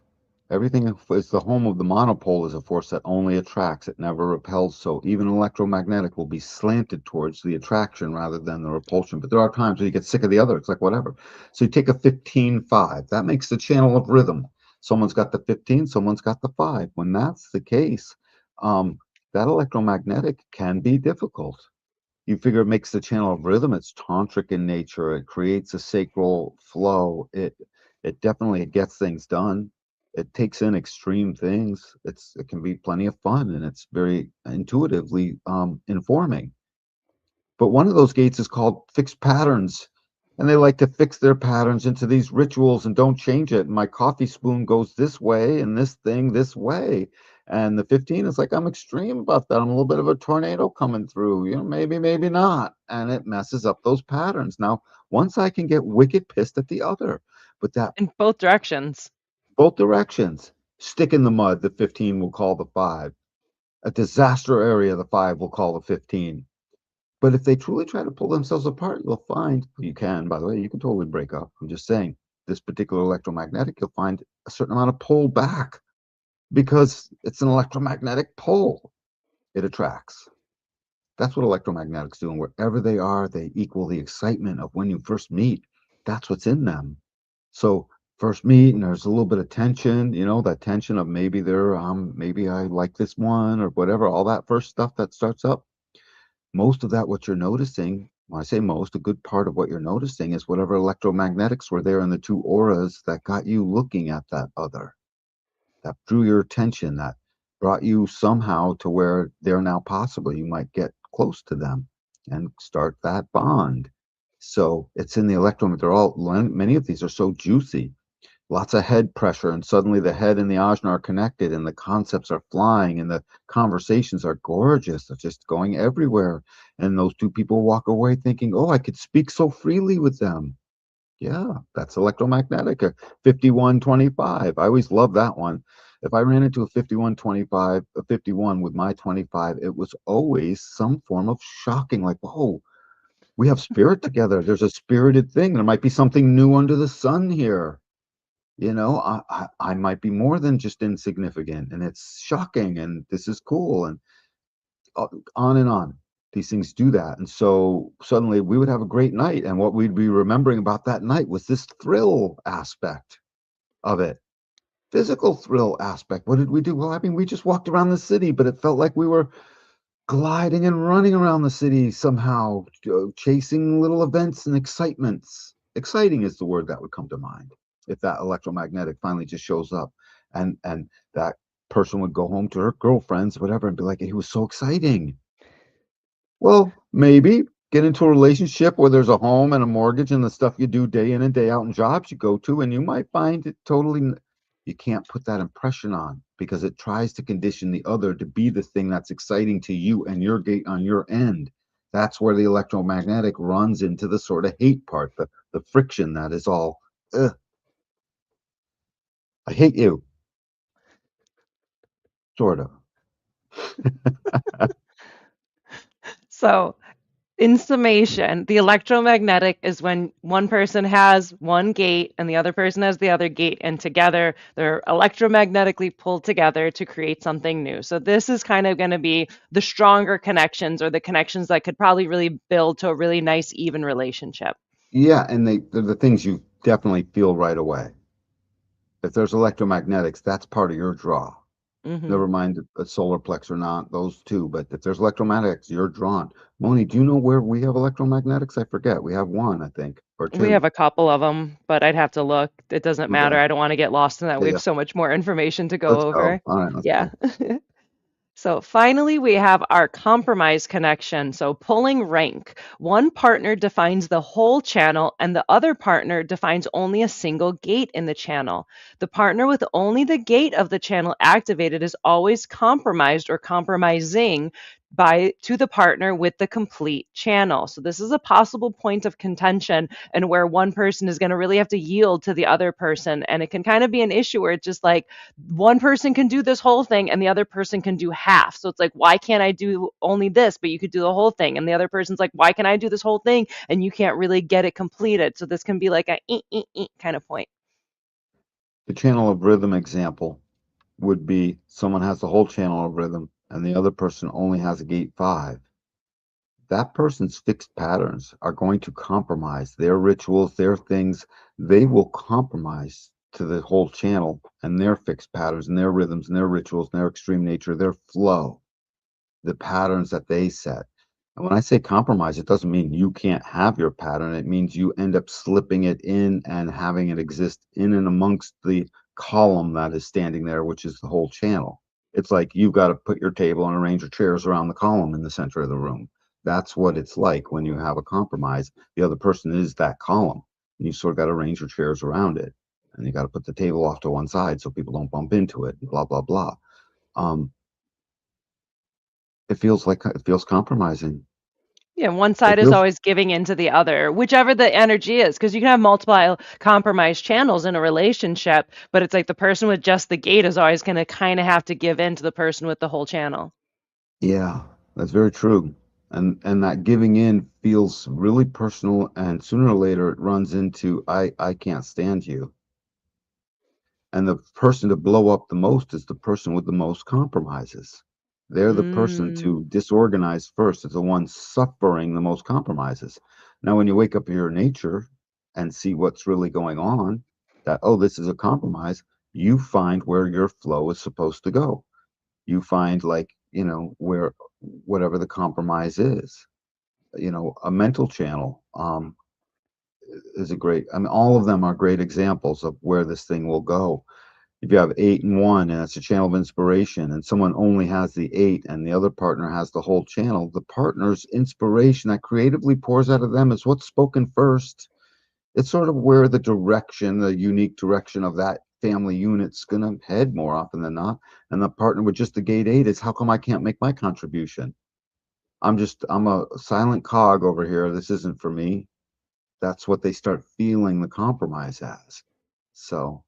Everything is the home of the monopole is a force that only attracts, it never repels. So even electromagnetic will be slanted towards the attraction rather than the repulsion. But there are times when you get sick of the other. It's like whatever. So you take a 15-5. That makes the channel of rhythm. Someone's got the 15, someone's got the 5. When that's the case, um, that electromagnetic can be difficult. You figure it makes the channel of rhythm. It's tantric in nature. It creates a sacral flow. It definitely gets things done. It takes in extreme things. It can be plenty of fun, and it's very intuitively informing. But one of those gates is called fixed patterns. And they like to fix their patterns into these rituals and don't change it. My coffee spoon goes this way and this thing this way. And the 15 is like, I'm extreme about that. I'm a little bit of a tornado coming through, maybe, maybe not. And it messes up those patterns. Now, once I can get wicked pissed at the other, but that In both directions. both directions, stick in the mud, the 15 will call the 5. A disaster area, the 5 will call the 15. But if they truly try to pull themselves apart, you'll find you can, by the way, you can totally break up. I'm just saying, this particular electromagnetic, you'll find a certain amount of pull back because it's an electromagnetic pull. It attracts. That's what electromagnetics do. And wherever they are, they equal the excitement of when you first meet. That's what's in them. So first meet and there's a little bit of tension, that tension of maybe I like this one or whatever, all that first stuff that starts up. Most of that, what you're noticing, when I say most, a good part of what you're noticing is whatever electromagnetics were there in the two auras that got you looking at that other, that drew your attention, that brought you somehow to where they're now possible. You might get close to them and start that bond. So it's in the electrom. Many of these are so juicy, lots of head pressure, and suddenly the head and the ajna are connected, and the concepts are flying, and the conversations are gorgeous. They're just going everywhere. And those two people walk away thinking, oh, I could speak so freely with them. Yeah, that's electromagnetic. A 5125. I always love that one. If I ran into a 5125, a 51 with my 25, it was always some form of shocking, like, whoa, we have spirit together. There's a spirited thing. There might be something new under the sun here. I might be more than just insignificant, and it's shocking, and this is cool, and uh, on and on. These things do that, and so suddenly we would have a great night, and what we'd be remembering about that night was this thrill aspect of it, physical thrill aspect. What did we do? Well, I mean, we just walked around the city, but it felt like we were gliding and running around the city somehow, chasing little events and excitements. Exciting is the word that would come to mind if that electromagnetic finally just shows up, and that person would go home to her girlfriends, whatever, and be like, "It was so exciting." Well, maybe get into a relationship where there's a home and a mortgage and the stuff you do day in and day out and jobs you go to, and you might find it totally. You can't put that impression on because it tries to condition the other to be the thing that's exciting to you and your gate on your end. That's where the electromagnetic runs into the sort of hate part, the friction that is all, ugh, I hate you, sort of. So, in summation, the electromagnetic is when one person has one gate and the other person has the other gate, and together they're electromagnetically pulled together to create something new. So, this is kind of going to be the stronger connections or the connections that could probably really build to a really nice, even relationship. Yeah, and they're the things you definitely feel right away. If there's electromagnetics, that's part of your draw. Hmm. Never mind a solar plex or not, those two. But if there's electromagnetics, you're drawn. Moni, do you know where we have electromagnetics? I forget. We have one, I think, or We have two. a couple of them, but I'd have to look. It doesn't matter. Okay. I don't want to get lost in that. Yeah, We yeah. have so much more information to go Let's go. over. All right, let's Yeah. go. So finally, we have our compromise connection. So pulling rank. One partner defines the whole channel, and the other partner defines only a single gate in the channel. The partner with only the gate of the channel activated is always compromised or compromising by to the partner with the complete channel. So this is a possible point of contention and where one person is going to really have to yield to the other person, and it can kind of be an issue where it's just like one person can do this whole thing and the other person can do half. So it's like, why can't I do only this, but you could do the whole thing? And the other person's like, why can I do this whole thing and you can't really get it completed? So this can be like a kind of point. The channel of rhythm example would be someone has the whole channel of rhythm and the other person only has a gate five. That person's fixed patterns are going to compromise their rituals, their things. They will compromise to the whole channel and their fixed patterns and their rhythms and their rituals and their extreme nature, their flow, the patterns that they set. And when I say compromise, it doesn't mean you can't have your pattern. It means you end up slipping it in and having it exist in and amongst the column that is standing there, which is the whole channel. It's like you've got to put your table and arrange your chairs around the column in the center of the room. That's what it's like when you have a compromise. The other person is that column, and you sort of got to arrange your chairs around it. And you got to put the table off to one side so people don't bump into it, blah, blah, blah. Um, it feels compromising. Yeah, one It side is feels always giving into the other, whichever the energy is, because you can have multiple compromise channels in a relationship, but it's like the person with just the gate is always going to kind of have to give in to the person with the whole channel. Yeah, that's very true. And that giving in feels really personal, and sooner or later it runs into I can't stand you. And the person to blow up the most is the person with the most compromises. They're the person Mm, to disorganize first, is the one suffering the most compromises. Now, when you wake up in your nature and see what's really going on, that, oh, this is a compromise, you find where your flow is supposed to go. You find, like, where whatever the compromise is. A mental channel is a great, I mean, all of them are great examples of where this thing will go. If you have eight and one and it's a channel of inspiration and someone only has the eight and the other partner has the whole channel, the partner's inspiration that creatively pours out of them is what's spoken first. It's sort of where the unique direction of that family unit's going to head more often than not. And the partner with just the gate eight is, how come I can't make my contribution? I'm a silent cog over here. This isn't for me. That's what they start feeling the compromise as. So,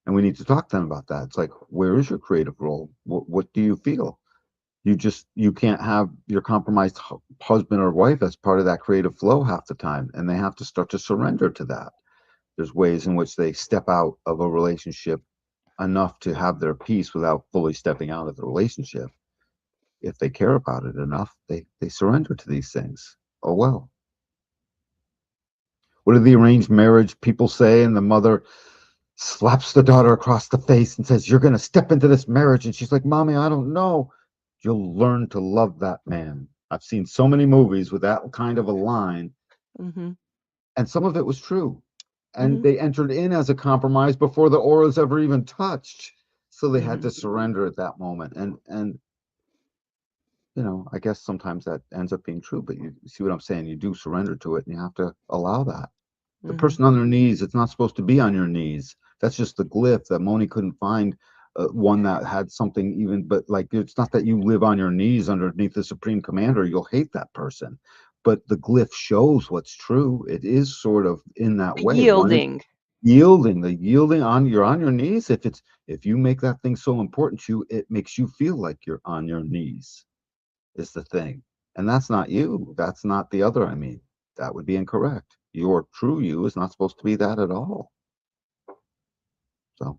and we need to talk to them about that. It's like, where is your creative role? What do you feel? You can't have your compromised husband or wife as part of that creative flow half the time, and they have to start to surrender to that. There's ways in which they step out of a relationship enough to have their peace without fully stepping out of the relationship. If they care about it enough, they surrender to these things. Oh well. What do the arranged marriage people say? And the mother slaps the daughter across the face and says, "You're going to step into this marriage." And she's like, "Mommy, I don't know." You'll learn to love that man. I've seen so many movies with that kind of a line, mhm, and some of it was true. And mhm, they entered in as a compromise before the auras ever even touched. So they had mhm, to surrender at that moment. And I guess sometimes that ends up being true, but you see what I'm saying? You do surrender to it and you have to allow that. The mhm. person on their knees, it's not supposed to be on your knees. That's just the glyph that Moni couldn't find one that had something even, but like it's not that you live on your knees underneath the Supreme Commander, you'll hate that person. But the glyph shows what's true. It is sort of in that way. One is Yielding. yielding, the yielding on you're on your knees. If you make that thing so important to you, it makes you feel like you're on your knees, is the thing. And that's not you. That's not the other. I mean, that would be incorrect. Your true you is not supposed to be that at all. So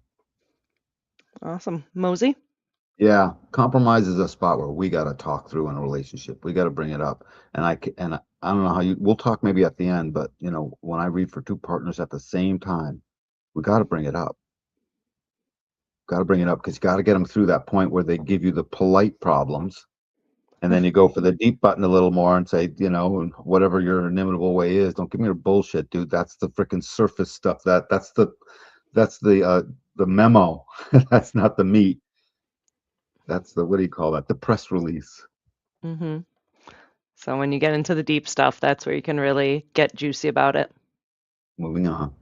Awesome. Mosey? yeah, compromise is a spot where we got to talk through in a relationship. We got to bring it up. And I don't know how you. We'll talk maybe at the end, but when I read for two partners at the same time, we got to bring it up. Got to bring it up because you got to get them through that point where they give you the polite problems, and then you go for the deep button a little more and say, whatever your inimitable way is, don't give me your bullshit, dude. That's the freaking surface stuff. That's the memo. That's not the meat. That's the, what do you call that? The press release. Hmm. So when you get into the deep stuff, that's where you can really get juicy about it. Moving on.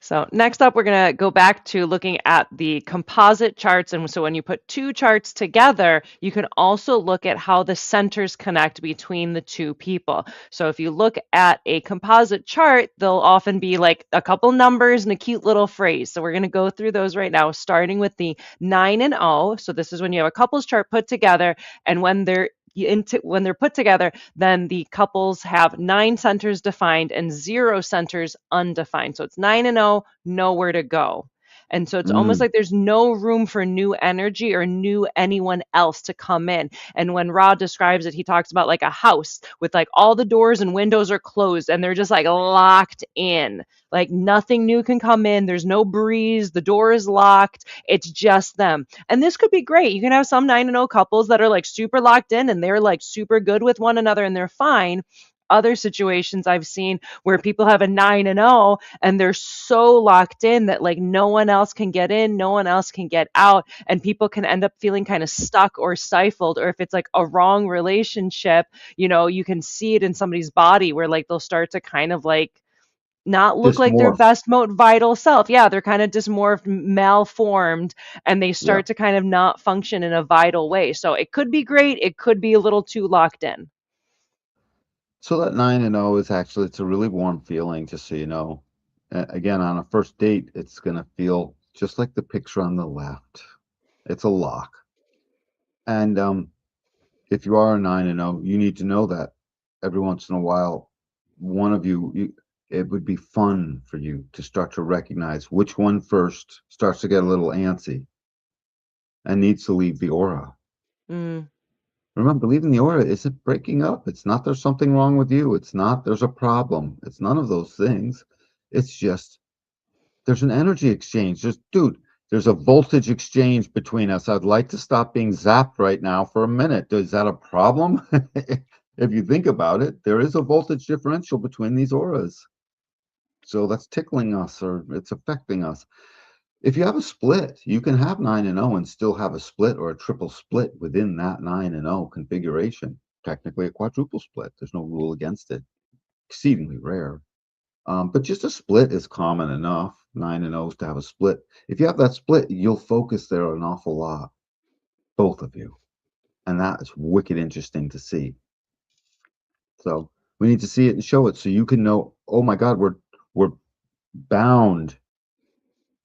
So next up, we're going to go back to looking at the composite charts. And so when you put two charts together, you can also look at how the centers connect between the two people. So if you look at a composite chart, there'll often be like a couple numbers and a cute little phrase. So we're going to go through those right now, starting with the 9 and 0. So this is when you have a couples chart put together, and when they're put together, then the couples have 9 centers defined and 0 centers undefined. So it's 9 and 0, nowhere to go. And so it's almost Mm, like there's no room for new energy or new anyone else to come in. And when Rod describes it, he talks about like a house with like all the doors and windows are closed and they're just like locked in. Like nothing new can come in. There's no breeze. The door is locked. It's just them. And this could be great. You can have some 9 and 0 couples that are like super locked in and they're like super good with one another and they're fine. Other situations I've seen where people have a 9 and 0 and they're so locked in that like no one else can get in, no one else can get out, and people can end up feeling kind of stuck or stifled. Or if it's like a wrong relationship, you can see it in somebody's body where like they'll start to kind of like not look like their dysmorph. best vital self. Yeah, they're kind of dysmorphed, malformed, and they Yeah. start to kind of not function in a vital way. So it could be great. It could be a little too locked in. So that 9 and 0 is actually, it's a really warm feeling, just so you know. Again, on a first date, it's going to feel just like the picture on the left. It's a lock. And if you are a 9 and 0, you need to know that every once in a while, one of it would be fun for you to start to recognize which one first starts to get a little antsy and needs to leave the aura. Mm. Remember, leaving the aura isn't breaking up. It's not there's something wrong with you. It's not there's a problem. It's none of those things. It's just there's an energy exchange. There's a voltage exchange between us. I'd like to stop being zapped right now for a minute. Is that a problem? If you think about it, there is a voltage differential between these auras. So that's tickling us or it's affecting us. If you have a split, you can have 9 and 0 and still have a split or a triple split within that 9 and 0 configuration. Technically a quadruple split. There's no rule against it. Exceedingly rare. But just a split is common enough. 9 and 0s to have a split. If you have that split, you'll focus there an awful lot, both of you. And that is wicked interesting to see. So we need to see it and show it so you can know, oh my God, we're bound.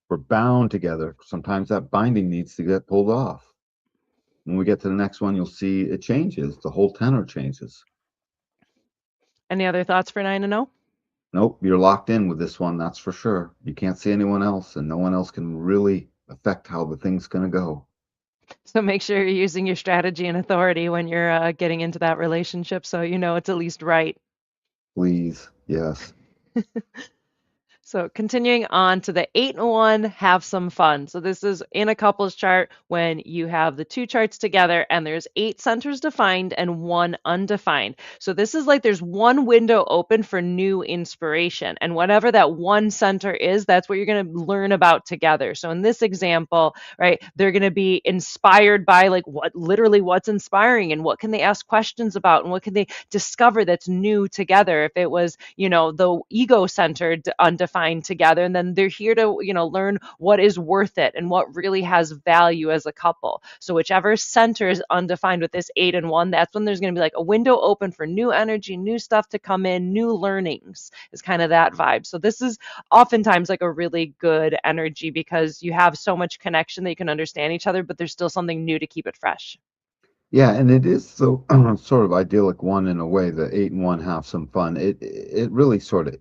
We're bound together. Sometimes that binding needs to get pulled off. When we get to the next one, you'll see it changes. The whole tenor changes. Any other thoughts for 9 and 0? Nope, you're locked in with this one, that's for sure. You can't see anyone else, and no one else can really affect how the thing's going to go. So make sure you're using your strategy and authority when you're getting into that relationship so you know it's at least right. Please, yes. So continuing on to the 8 and 1, have some fun. So this is in a couples chart when you have the two charts together and there's 8 centers defined and 1 undefined. So this is like there's one window open for new inspiration. And whatever that one center is, that's what you're going to learn about together. So in this example, right, they're going to be inspired by like what's inspiring and what can they ask questions about and what can they discover that's new together. If it was, the ego centered undefined, undefined together, and then they're here to, learn what is worth it and what really has value as a couple. So whichever center is undefined with this 8 and 1, that's when there's going to be like a window open for new energy, new stuff to come in, new learnings, is kind of that vibe. So this is oftentimes like a really good energy because you have so much connection that you can understand each other, but there's still something new to keep it fresh. Yeah, and it is so sort of idyllic one in a way. The 8 and 1 have some fun. It really sort of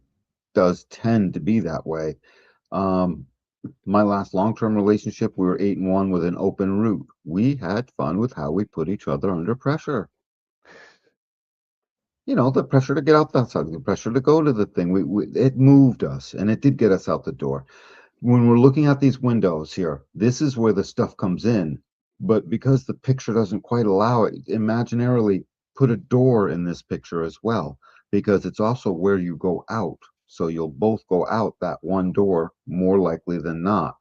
does tend to be that way. Um, my last long-term relationship, we were 8 and 1 with an open route. We had fun with how we put each other under pressure. The pressure to get out the outside, the pressure to go to the thing. It moved us, and it did get us out the door. When we're looking at these windows here, this is where the stuff comes in. But because the picture doesn't quite allow it, imaginarily put a door in this picture as well, because it's also where you go out. So you'll both go out that one door more likely than not.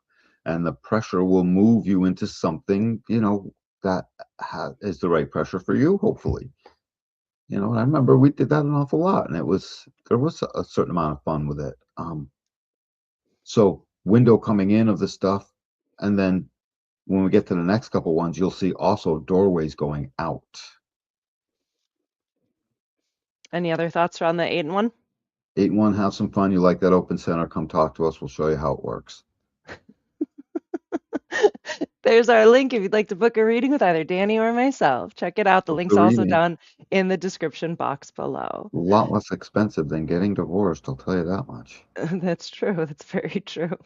And the pressure will move you into something, that is the right pressure for you, hopefully. And I remember we did that an awful lot, and there was a certain amount of fun with it. So window coming in of the stuff, and then when we get to the next couple ones, you'll see also doorways going out. Any other thoughts around the 8 and 1? 8 and 1, have some fun. You like that open center? Come talk to us. We'll show you how it works. There's our link if you'd like to book a reading with either Danny or myself. Check it out. The Book link's the also reading. down in the description box below. A lot less expensive than getting divorced. I'll tell you that much. That's true. That's very true.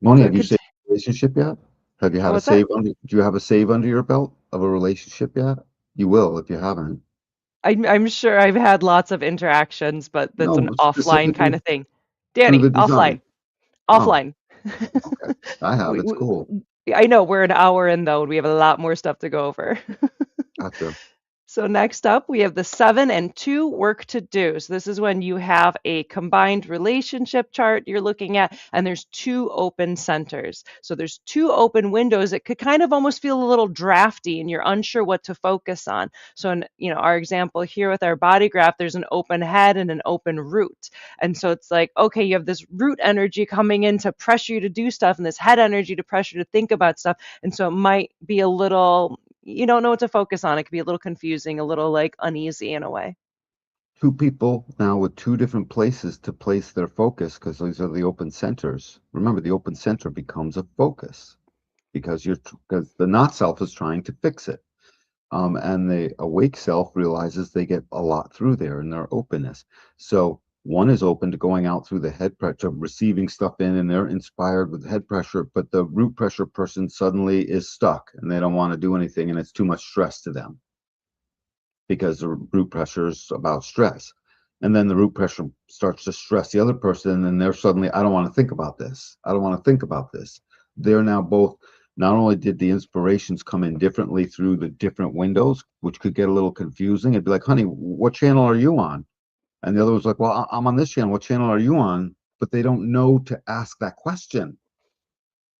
Moni, So, have you saved a relationship yet? Have you had a what's that? save under? Do you have a save under your belt of a relationship yet? You will if you haven't. I'm sure I've had lots of interactions, but that's No, an but offline kind specifically of thing. through Danny, the design. offline, Oh, offline. okay. I have. we, It's we, cool. I know we're an hour in though, and we have a lot more stuff to go over. Gotcha. So next up, we have the 7 and 2 work to do. So this is when you have a combined relationship chart you're looking at, and there's two open centers. So there's two open windows. It could kind of almost feel a little drafty, and you're unsure what to focus on. So in our example here with our body graph, there's an open head and an open root. And so it's like, okay, you have this root energy coming in to pressure you to do stuff, and this head energy to pressure you to think about stuff. And so it might be a little, you don't know what to focus on. It could be a little confusing, a little like uneasy in a way. Two people now with two different places to place their focus because these are the open centers. Remember, the open center becomes a focus because the not self is trying to fix it. And the awake self realizes they get a lot through there in their openness. So one is open to going out through the head pressure, receiving stuff in, and they're inspired with head pressure, but the root pressure person suddenly is stuck and they don't want to do anything and it's too much stress to them because the root pressure is about stress. And then the root pressure starts to stress the other person, and they're suddenly, I don't want to think about this. I don't want to think about this. They're now both, not only did the inspirations come in differently through the different windows, which could get a little confusing. It'd be like, honey, what channel are you on? And the other was like, well, I'm on this channel. What channel are you on? But they don't know to ask that question.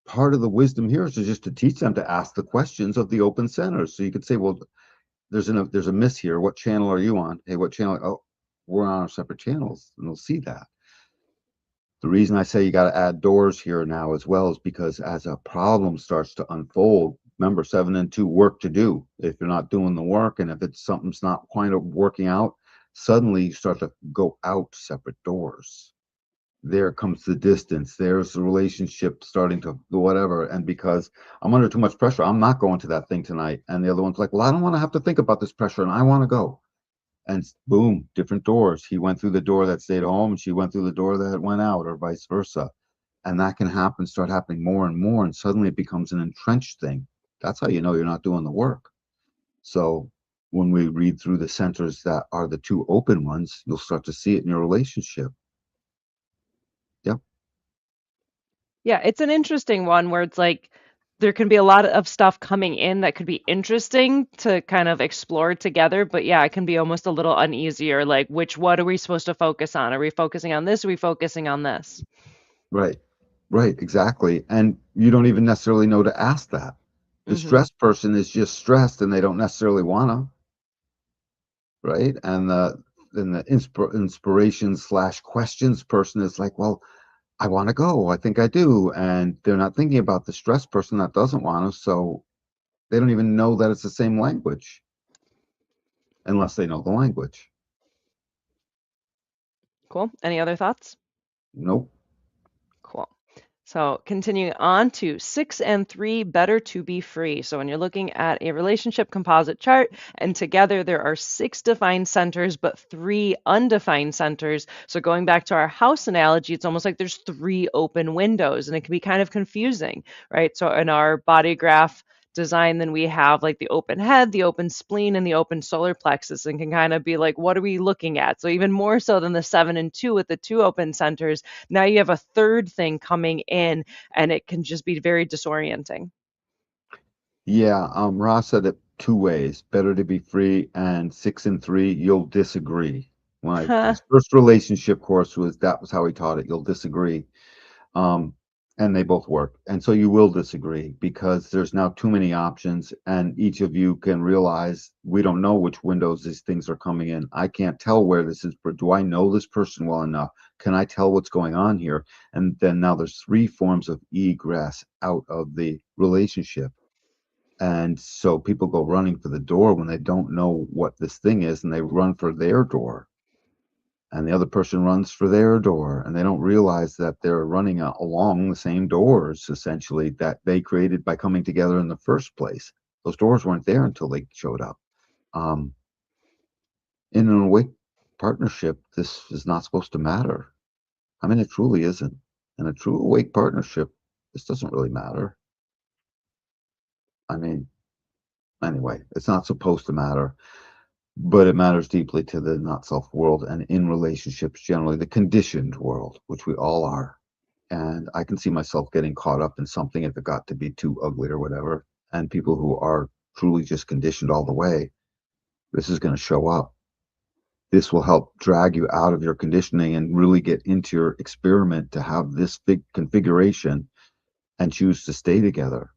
Part of the wisdom here is just to teach them to ask the questions of the open centers. So you could say, well, there's a miss here. What channel are you on? Hey, what channel? Oh, we're on our separate channels, and they'll see that. The reason I say you got to add doors here now as well is because as a problem starts to unfold, remember 7 and 2 work to do. If you're not doing the work, and if it's something's not quite working out, suddenly you start to go out separate doors. There comes the distance. There's the relationship starting to whatever. And because I'm under too much pressure, I'm not going to that thing tonight. And the other one's like, well, I don't want to have to think about this pressure and I want to go. And boom, different doors. He went through the door that stayed home and she went through the door that went out, or vice versa. And that can happen, start happening more and more. And suddenly it becomes an entrenched thing. That's how you know you're not doing the work. So when we read through the centers that are the two open ones, you'll start to see it in your relationship. Yep. Yeah, it's an interesting one where it's like there can be a lot of stuff coming in that could be interesting to kind of explore together, but yeah, it can be almost a little uneasy or like what are we supposed to focus on? Are we focusing on this? Are we focusing on this? Right. Right. Exactly. And you don't even necessarily know to ask that. The Hmm. stressed person is just stressed and they don't necessarily want to. Right. And the inspiration slash questions person is like, well, I want to go. I think I do. And they're not thinking about the stressed person that doesn't want to. So they don't even know that it's the same language unless they know the language. Cool. Any other thoughts? Nope. Cool. So continuing on to 6 and 3, better to be free. So when you're looking at a relationship composite chart and together there are 6 defined centers, but 3 undefined centers. So going back to our house analogy, it's almost like there's 3 open windows and it can be kind of confusing, right? So in our body graph design, then we have like the open head, the open spleen, and the open solar plexus, and can kind of be like, what are we looking at? So even more so than the 7 and 2 with the 2 open centers, now you have a third thing coming in, and it can just be very disorienting. Yeah, Ross said it two ways. Better to be free and 6 and 3, you'll disagree. Huh. His first relationship course was that was how he taught it. You'll disagree. Um, and they both work. And so you will disagree because there's now too many options, and each of you can realize we don't know which windows these things are coming in. I can't tell where this is, but do I know this person well enough? Can I tell what's going on here? And then now there's 3 forms of egress out of the relationship. And so people go running for the door when they don't know what this thing is, and they run for their door, and the other person runs for their door, and they don't realize that they're running along the same doors essentially that they created by coming together in the first place. Those doors weren't there until they showed up. Um, in an awake partnership, this is not supposed to matter. I mean, it truly isn't. In a true awake partnership, this doesn't really matter. I mean, anyway, it's not supposed to matter, but it matters deeply to the not self world and in relationships generally, the conditioned world, which we all are. And I can see myself getting caught up in something if it got to be too ugly or whatever. And people who are truly just conditioned all the way, this is going to show up. This will help drag you out of your conditioning and really get into your experiment to have this big configuration and choose to stay together.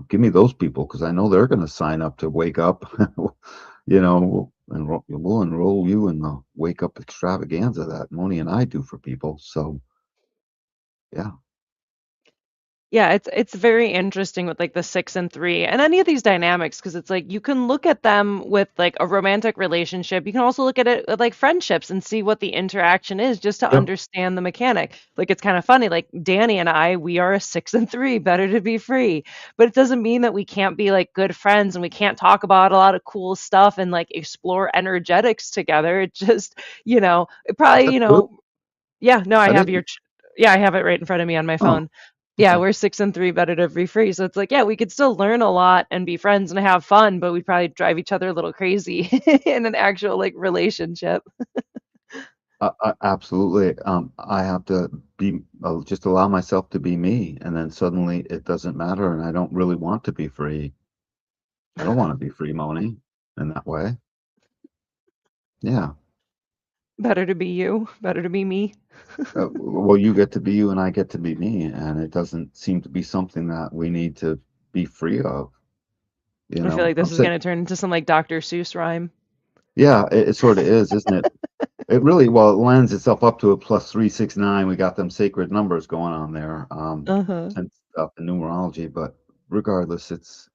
Give me those people because I know they're going to sign up to wake up, and we'll enroll you in the wake up extravaganza that Moni and I do for people. So, yeah. Yeah, it's very interesting with like the 6 and 3 and any of these dynamics because it's like you can look at them with like a romantic relationship. You can also look at it with like friendships and see what the interaction is just to Yep. understand the mechanic. Like it's kind of funny, like Danny and I, we are a 6 and 3, better to be free. But it doesn't mean that we can't be like good friends and we can't talk about a lot of cool stuff and like explore energetics together. It just, it probably, That's good. yeah, no, I I have didn't. yeah, I have it right in front of me on my Oh, phone. Yeah, okay. we're 6 and 3, better to be free. So it's like, yeah, we could still learn a lot and be friends and have fun, but we'd probably drive each other a little crazy in an actual like relationship. Absolutely. I have to be just allow myself to be me, and then suddenly it doesn't matter, and I don't really want to be free. I don't want to be free, Moni, in that way. Yeah. Better to be you, better to be me. Well, you get to be you, and I get to be me, and it doesn't seem to be something that we need to be free of. I feel like I'm this is saying, going to turn into some like Dr. Seuss rhyme. yeah, it sort of is, isn't it? It really, well, it lends itself up to a plus 369. We got them sacred numbers going on there, Uh-huh. and stuff in numerology. But regardless, it's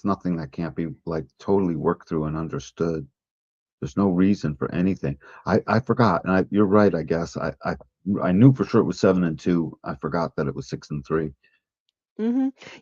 nothing that can't be like totally worked through and understood. There's no reason for anything. I forgot, and you're right. I guess I knew for sure it was 7 and 2. I forgot that it was 6 and 3.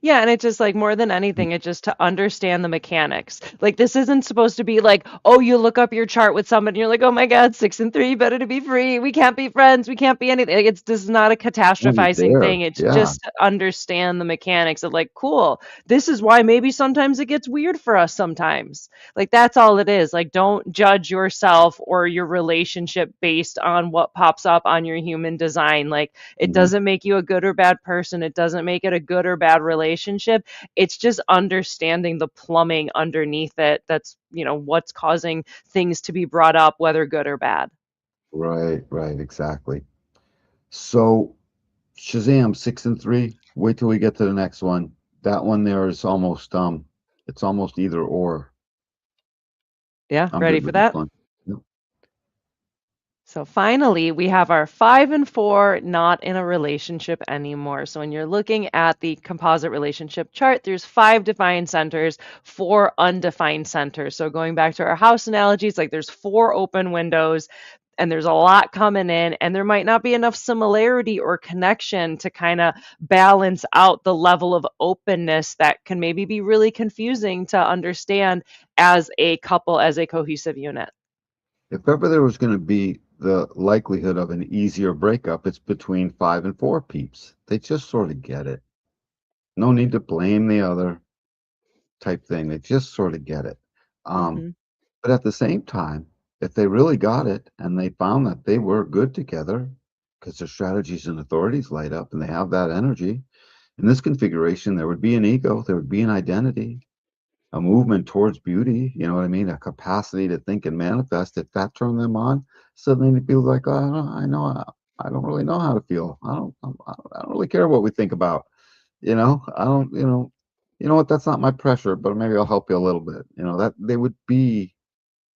Yeah, and it's just like more than anything, it's just to understand the mechanics. Like this isn't supposed to be like, oh, you look up your chart with somebody, and you're like, oh my God, 6 and 3, better to be free. We can't be friends. We can't be anything. Like, it's this is not a Only catastrophizing there. thing. It's Yeah. just to understand the mechanics of like, cool. This is why maybe sometimes it gets weird for us sometimes. Like that's all it is. Like don't judge yourself or your relationship based on what pops up on your human design. Like it Mhm. doesn't make you a good or bad person. It doesn't make it a good or bad relationship. It's just understanding the plumbing underneath it. That's, what's causing things to be brought up, whether good or bad. Right, right, exactly. So Shazam 6 and 3. Wait till we get to the next one. That one there is almost it's almost either or. Yeah, I'm ready good for with this that? one. Yep. So finally, we have our 5 and 4 not in a relationship anymore. So when you're looking at the composite relationship chart, there's 5 defined centers, 4 undefined centers. So going back to our house analogy, it's like there's 4 open windows and there's a lot coming in, and there might not be enough similarity or connection to kind of balance out the level of openness that can maybe be really confusing to understand as a couple, as a cohesive unit. If ever there was going to be the likelihood of an easier breakup, it's between 5 and 4 peeps. They just sort of get it. No need to blame the other type thing. They just sort of get it. Um, Hmm. but at the same time, if they really got it and they found that they were good together because their strategies and authorities light up and they have that energy, in this configuration, there would be an ego, there would be an identity, a movement towards beauty, you know what I mean? A capacity to think and manifest. If that turned them on, suddenly they'd be like, oh, I don't really know how to feel. I don't really care what we think about. I don't, you know what? That's not my pressure, but maybe I'll help you a little bit. That they would be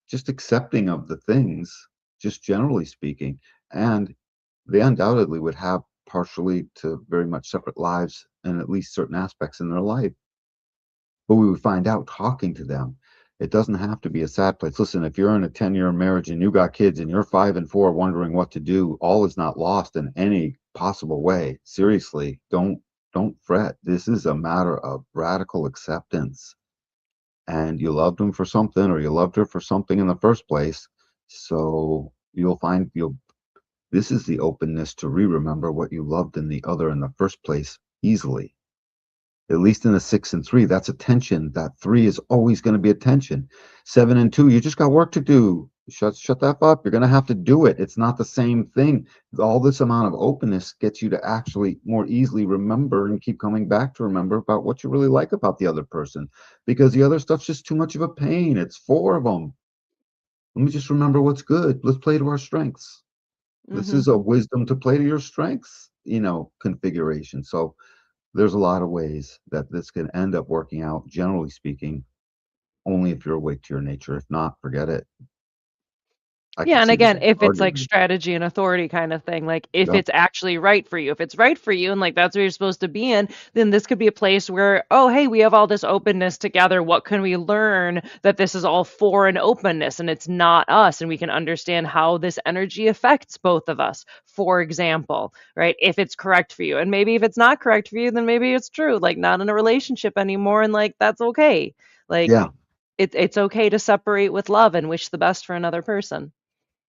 just accepting of the things, just generally speaking. And they undoubtedly would have partially to very much separate lives and at least certain aspects in their life. But we would find out talking to them. It doesn't have to be a sad place. Listen, if you're in a 10-year marriage and you got kids and you're 5 and 4 wondering what to do, all is not lost in any possible way. Seriously, don't fret. This is a matter of radical acceptance. And you loved him for something or you loved her for something in the first place. So you'll find you'll this is the openness to re-remember what you loved in the other in the first place easily. At least in a 6 and 3, that's a tension. That 3 is always going to be a tension. 7 and 2, you just got work to do. Shut that up. You're going to have to do it. It's not the same thing. All this amount of openness gets you to actually more easily remember and keep coming back to remember about what you really like about the other person, because the other stuff's just too much of a pain. It's 4 of them. Let me just remember what's good. Let's play to our strengths. This Hmm. is a wisdom to play to your strengths, configuration. So there's a lot of ways that this can end up working out, generally speaking, only if you're awake to your nature. If not, forget it. I Yeah, could and see the again, if it's like argument. strategy and authority kind of thing, like if Yep. it's actually right for you, if it's right for you and like that's where you're supposed to be in, then this could be a place where, oh, hey, we have all this openness together. What can we learn that this is all for an openness and it's not us? And we can understand how this energy affects both of us, for example, right? If it's correct for you. And maybe if it's not correct for you, then maybe it's true, like not in a relationship anymore. And like that's okay. Like Yeah. it's okay to separate with love and wish the best for another person.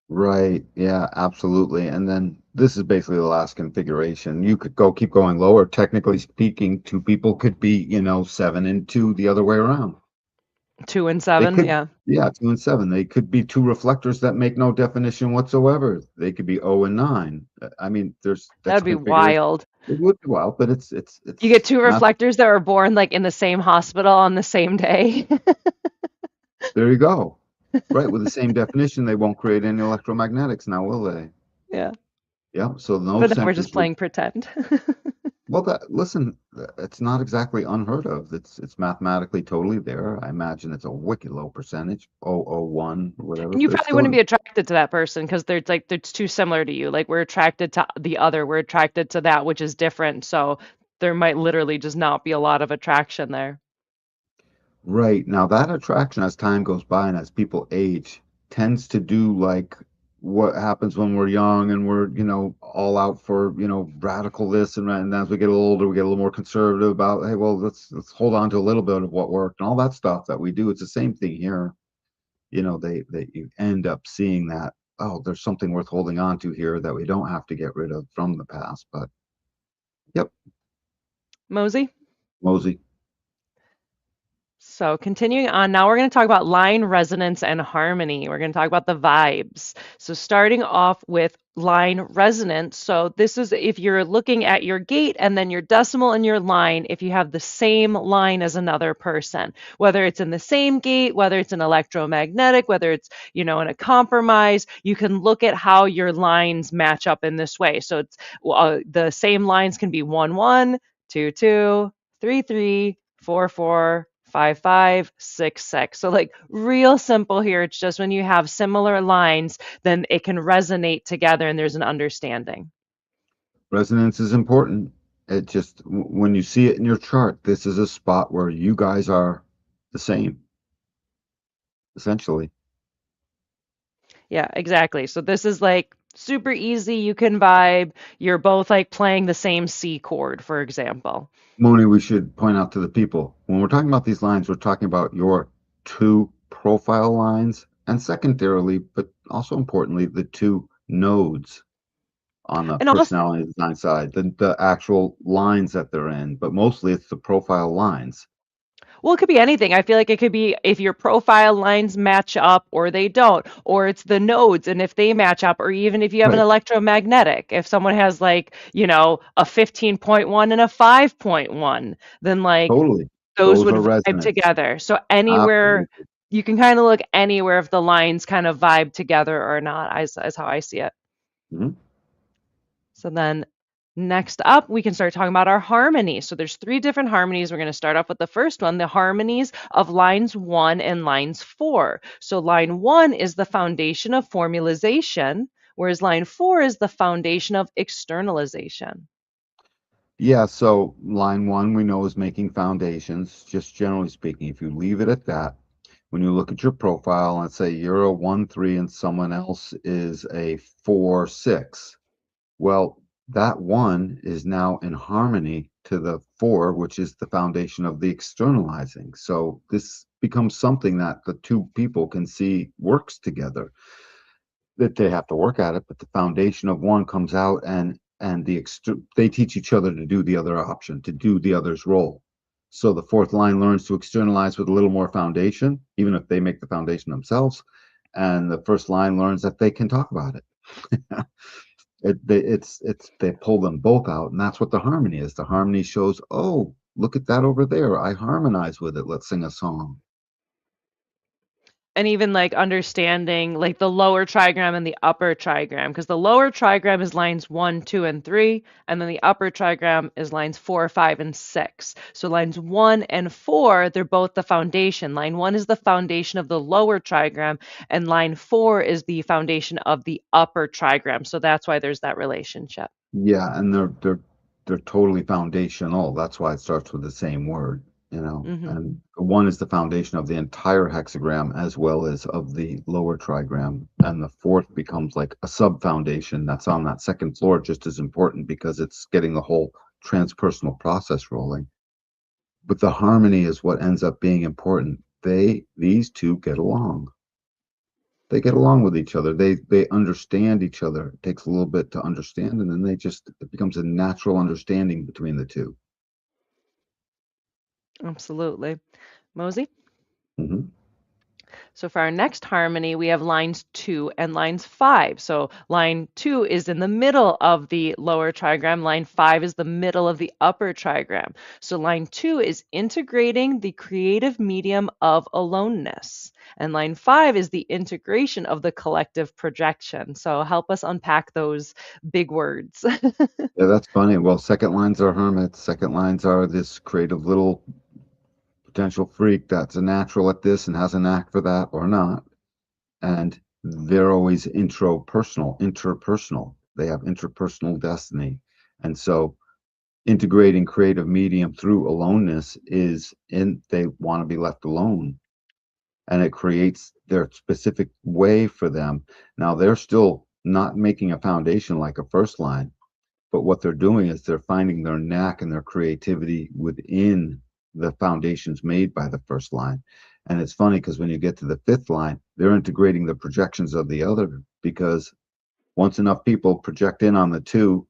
Right. Yeah, absolutely. And then this is basically the last configuration. You could keep going lower. Technically speaking, two people could be, 7 and 2 the other way around. Two and They seven, could, yeah. yeah, 2 and 7. They could be two reflectors that make no definition whatsoever. They could be 0 and 9. I mean, That that's would be configuration. wild. It would be wild, but You get it's two math. reflectors that were born like in the same hospital on the same day. There you go. Right, with the same definition, they won't create any electromagnetics now, will they? Yeah. Yeah, so But those then we're just centers would, playing pretend. well, listen, it's not exactly unheard of. It's mathematically totally there. I imagine it's a wicked low percentage, 0.001 or whatever, And you but it's probably wouldn't still be attracted to that person because they're like they're too similar to you. Like we're attracted to the other, we're attracted to that which is different. So there might literally just not be a lot of attraction there. right. Now that attraction as time goes by and as people age tends to do like what happens when we're young and we're, all out for, radical this and as we get a little older, we get a little more conservative about, hey, well, let's hold on to a little bit of what worked and all that stuff that we do. It's the same thing here. They you end up seeing that, oh, there's something worth holding on to here that we don't have to get rid of from the past. But yep, Mosey? Mosey. So, continuing on, now we're going to talk about line resonance and harmony. We're going to talk about the vibes. So, starting off with line resonance. So, this is if you're looking at your gate and then your decimal and your line, if you have the same line as another person, whether it's in the same gate, whether it's an electromagnetic, whether it's, in a compromise, you can look at how your lines match up in this way. So, it's the same lines can be 1 1, 2 2, 3 3, 4 4, 5, 5, 6, 6. So like real simple here. It's just when you have similar lines, then it can resonate together and there's an understanding. Resonance is important. It just, when you see it in your chart, this is a spot where you guys are the same, essentially. Yeah, exactly. So this is like super easy. You can vibe. You're both like playing the same C chord, for example. Moni, we should point out to the people, when we're talking about these lines, we're talking about your two profile lines, and secondarily, but also importantly, the two nodes on the And also, personality design side, the actual lines that they're in, but mostly it's the profile lines. well, it could be anything. I feel like it could be if your profile lines match up or they don't, or it's the nodes and if they match up, or even if you have an Right. electromagnetic. If someone has like, a 15.1 and a 5.1, then like Totally. those Those would are vibe resonance. together. So anywhere Absolutely. you can kind of look anywhere if the lines kind of vibe together or not, is how I see it. Mhm. So then next up, we can start talking about our harmonies. So there's three different harmonies. We're going to start off with the first one, the harmonies of lines 1 and lines 4. So line 1 is the foundation of formalization, whereas line 4 is the foundation of externalization. Yeah, so line one we know is making foundations, just generally speaking. If you leave it at that, when you look at your profile, let's say you're a 1-3 and someone else is a 4-6. Well, that one is now in harmony to the four, which is the foundation of the externalizing. So this becomes something that the two people can see works together. That they have to work at it, but the foundation of one comes out, and they teach each other to do the other option, to do the other's role. So the fourth line learns to externalize with a little more foundation, even if they make the foundation themselves. And the first line learns that they can talk about it. They pull them both out, and that's what the harmony is. The harmony shows, oh, look at that over there. I harmonize with it. Let's sing a song. And even like understanding like the lower trigram and the upper trigram, because the lower trigram is lines 1, 2, and 3, and then the upper trigram is lines 4, 5, and 6. So lines 1 and 4, they're both the foundation. Line 1 is the foundation of the lower trigram, and line 4 is the foundation of the upper trigram. So that's why there's that relationship. Yeah, and they're totally foundational. That's why it starts with the same word, you know. Hmm. And one is the foundation of the entire hexagram as well as of the lower trigram. And the fourth becomes like a sub-foundation that's on that second floor, just as important because it's getting the whole transpersonal process rolling. But the harmony is what ends up being important. These two get along. They get along with each other. They understand each other. It takes a little bit to understand, and then it becomes a natural understanding between the 2. Absolutely. Mosey? Mhm. So for our next harmony, we have lines 2 and lines 5. So line 2 is in the middle of the lower trigram. Line 5 is the middle of the upper trigram. So line 2 is integrating the creative medium of aloneness. And line 5 is the integration of the collective projection. So help us unpack those big words. Yeah, that's funny. Well, second lines are hermits. Second lines are this creative little potential freak that's a natural at this and has a knack for that or not. And they're always interpersonal. They have interpersonal destiny. And so integrating creative medium through aloneness is in they want to be left alone, and it creates their specific way for them. Now they're still not making a foundation like a first line, but what they're doing is they're finding their knack and their creativity within the foundations made by the first line. And it's funny because when you get to the fifth line, they're integrating the projections of the other, because once enough people project in on the two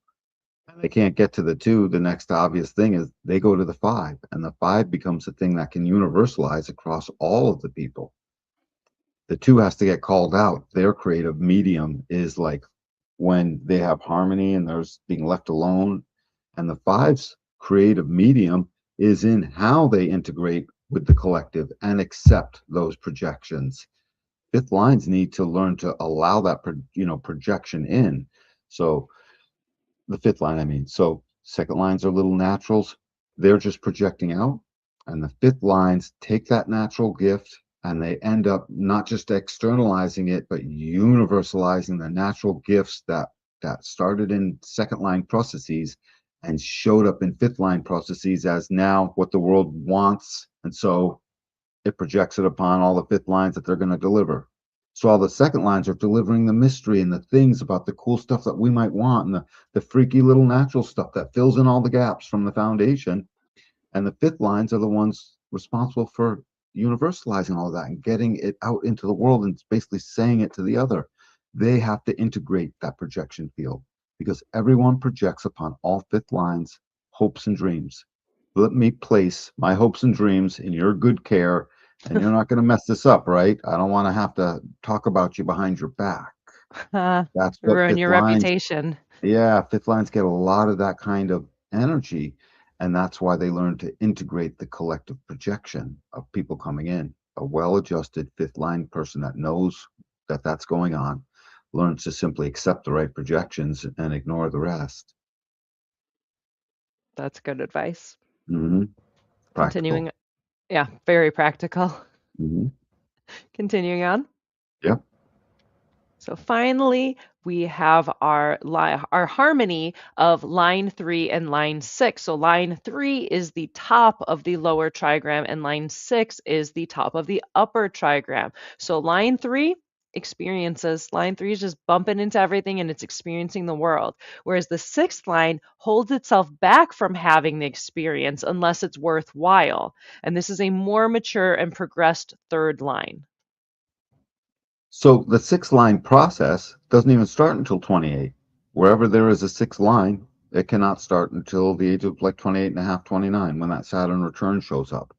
and they can't get to the two, the next obvious thing is they go to the five, and the five becomes a thing that can universalize across all of the people. The two has to get called out. Their creative medium is like when they have harmony and there's being left alone. And the five's creative medium is in how they integrate with the collective and accept those projections. Fifth lines need to learn to allow that projection in. So the fifth line, I mean. So second lines are little naturals. They're just projecting out. And the fifth lines take that natural gift and they end up not just externalizing it, but universalizing the natural gifts that started in second line processes and showed up in fifth line processes as now what the world wants. And so it projects it upon all the fifth lines that they're going to deliver. So all the second lines are delivering the mystery and the things about the cool stuff that we might want and the freaky little natural stuff that fills in all the gaps from the foundation. And the fifth lines are the ones responsible for universalizing all of that and getting it out into the world and basically saying it to the other. They have to integrate that projection field because everyone projects upon all fifth lines hopes and dreams. Let me place my hopes and dreams in your good care, and you're not going to mess this up, right? I don't want to have to talk about you behind your back. That's what Ruin fifth your lines, reputation. yeah, fifth lines get a lot of that kind of energy, and that's why they learn to integrate the collective projection of people coming in. A well-adjusted fifth line person that knows that that's going on learns to simply accept the right projections and ignore the rest. That's good advice. Hmm. Practical. Continuing, yeah, very practical. Hmm. Continuing on. Yep. So finally, we have our harmony of line 3 and line 6. So line 3 is the top of the lower trigram and line 6 is the top of the upper trigram. So line 3 experiences. Line 3 is just bumping into everything and it's experiencing the world. Whereas the sixth line holds itself back from having the experience unless it's worthwhile. And this is a more mature and progressed third line. So the six line process doesn't even start until 28. Wherever there is a sixth line, it cannot start until the age of like 28 and a half, 29, when that Saturn return shows up.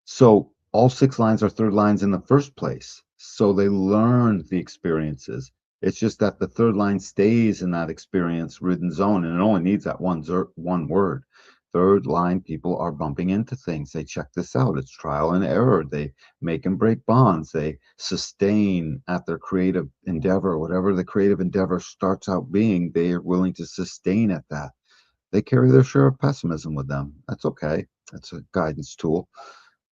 So all six lines are third lines in the first place. So they learn the experiences. It's just that the third line stays in that experience ridden zone and it only needs that one word. Third line people are bumping into things. They check this out. It's trial and error. They make and break bonds. They sustain at their creative endeavor. Whatever the creative endeavor starts out being, they are willing to sustain at that. They carry their share of pessimism with them. That's okay. That's a guidance tool.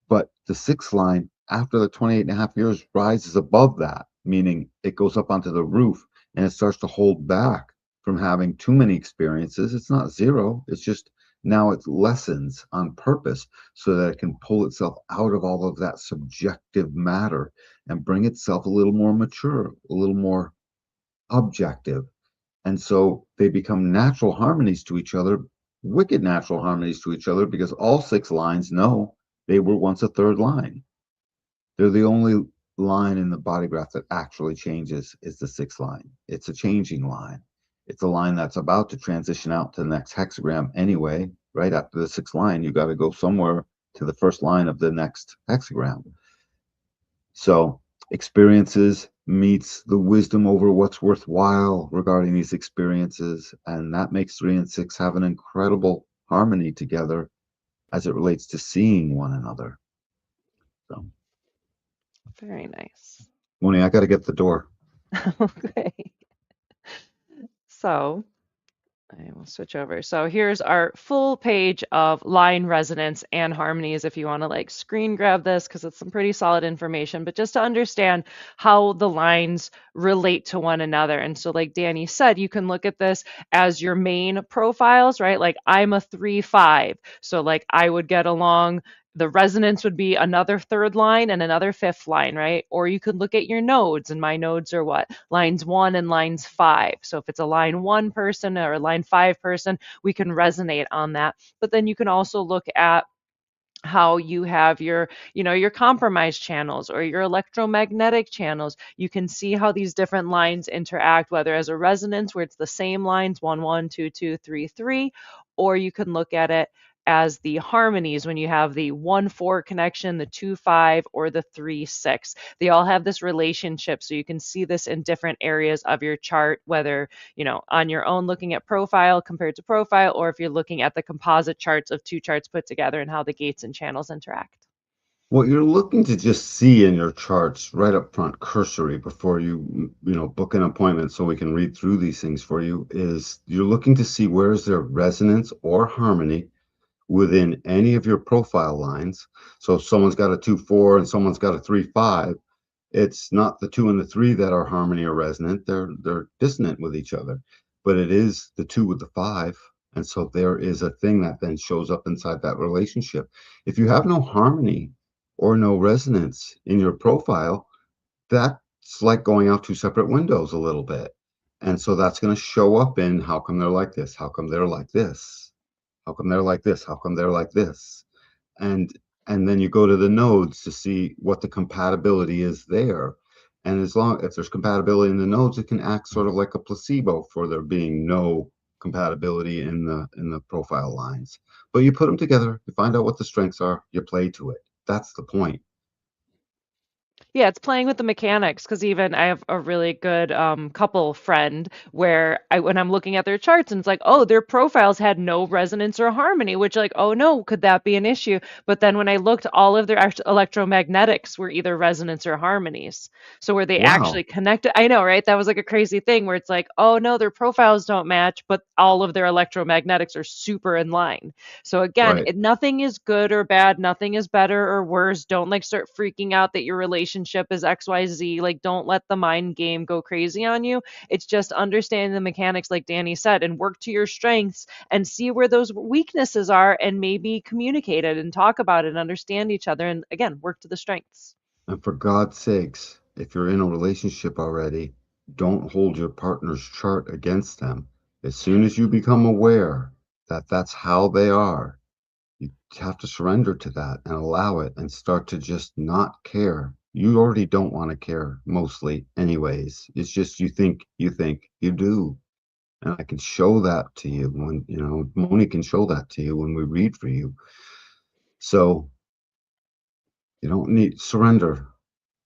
But the sixth line after the 28 and a half years rises above that, meaning it goes up onto the roof and it starts to hold back from having too many experiences. It's not zero, it's just now it lessens on purpose so that it can pull itself out of all of that subjective matter and bring itself a little more mature, a little more objective. And so they become natural harmonies to each other, wicked natural harmonies to each other, because all six lines know they were once a third line. They're the only line in the body graph that actually changes is the sixth line. It's a changing line. It's a line that's about to transition out to the next hexagram anyway. Right after the sixth line, you got to go somewhere to the first line of the next hexagram. So experiences meets the wisdom over what's worthwhile regarding these experiences. And that makes three and six have an incredible harmony together as it relates to seeing one another. So, Very nice. Moni, I got to get the door. Okay. So I will switch over. So here's our full page of line resonance and harmonies if you want to like screen grab this because it's some pretty solid information, but just to understand how the lines relate to one another. And so like Danny said, you can look at this as your main profiles, right? Like I'm a 3-5. So like I would get along the resonance would be another third line and another fifth line, right? Or you could look at your nodes, and my nodes are what? Lines 1 and lines 5. So if it's a line 1 person or a line 5 person, we can resonate on that. But then you can also look at how you have your your compromise channels or your electromagnetic channels. You can see how these different lines interact, whether as a resonance where it's the same lines 1 1 2 2 3 3, or you can look at it as the harmonies when you have the 1 4 connection, the 2 5, or the 3 6. They all have this relationship, so you can see this in different areas of your chart, whether on your own looking at profile compared to profile, or if you're looking at the composite charts of two charts put together and how the gates and channels interact. What you're looking to just see in your charts right up front, cursory, before you book an appointment so we can read through these things for you, is you're looking to see where is there resonance or harmony within any of your profile lines. So if someone's got a 2-4 and someone's got a 3-5, it's not the 2 and the 3 that are harmony or resonant. They're dissonant with each other, but it is the 2 with the 5. And so there is a thing that then shows up inside that relationship. If you have no harmony or no resonance in your profile, that's like going out two separate windows a little bit. And so that's going to show up in how come they're like this? How come they're like this? How come they're like this? How come they're like this? And and then you go to the nodes to see what the compatibility is there. And as long if there's compatibility in the nodes, it can act sort of like a placebo for there being no compatibility in the profile lines. But you put them together, you find out what the strengths are, you play to it. That's the point. Yeah, it's playing with the mechanics because even I have a really good couple friend where when I'm looking at their charts and it's like, oh, their profiles had no resonance or harmony, which like, oh no, could that be an issue? But then when I looked, all of their electromagnetics were either resonance or harmonies. So were they Wow. actually connected? I know, right? That was like a crazy thing where it's like, oh no, their profiles don't match, but all of their electromagnetics are super in line. So again, Right. nothing is good or bad, nothing is better or worse. Don't like start freaking out that your relationship is XYZ. Like don't let the mind game go crazy on you. It's just understanding the mechanics like Danny said and work to your strengths and see where those weaknesses are and maybe communicate it and talk about it and understand each other and again, work to the strengths. And for God's sakes, if you're in a relationship already, don't hold your partner's chart against them. As soon as you become aware that that's how they are, you have to surrender to that and allow it and start to just not care. You already don't want to care mostly anyways. It's just you do. And I can show that to you when, Moni can show that to you when we read for you. So you don't need surrender.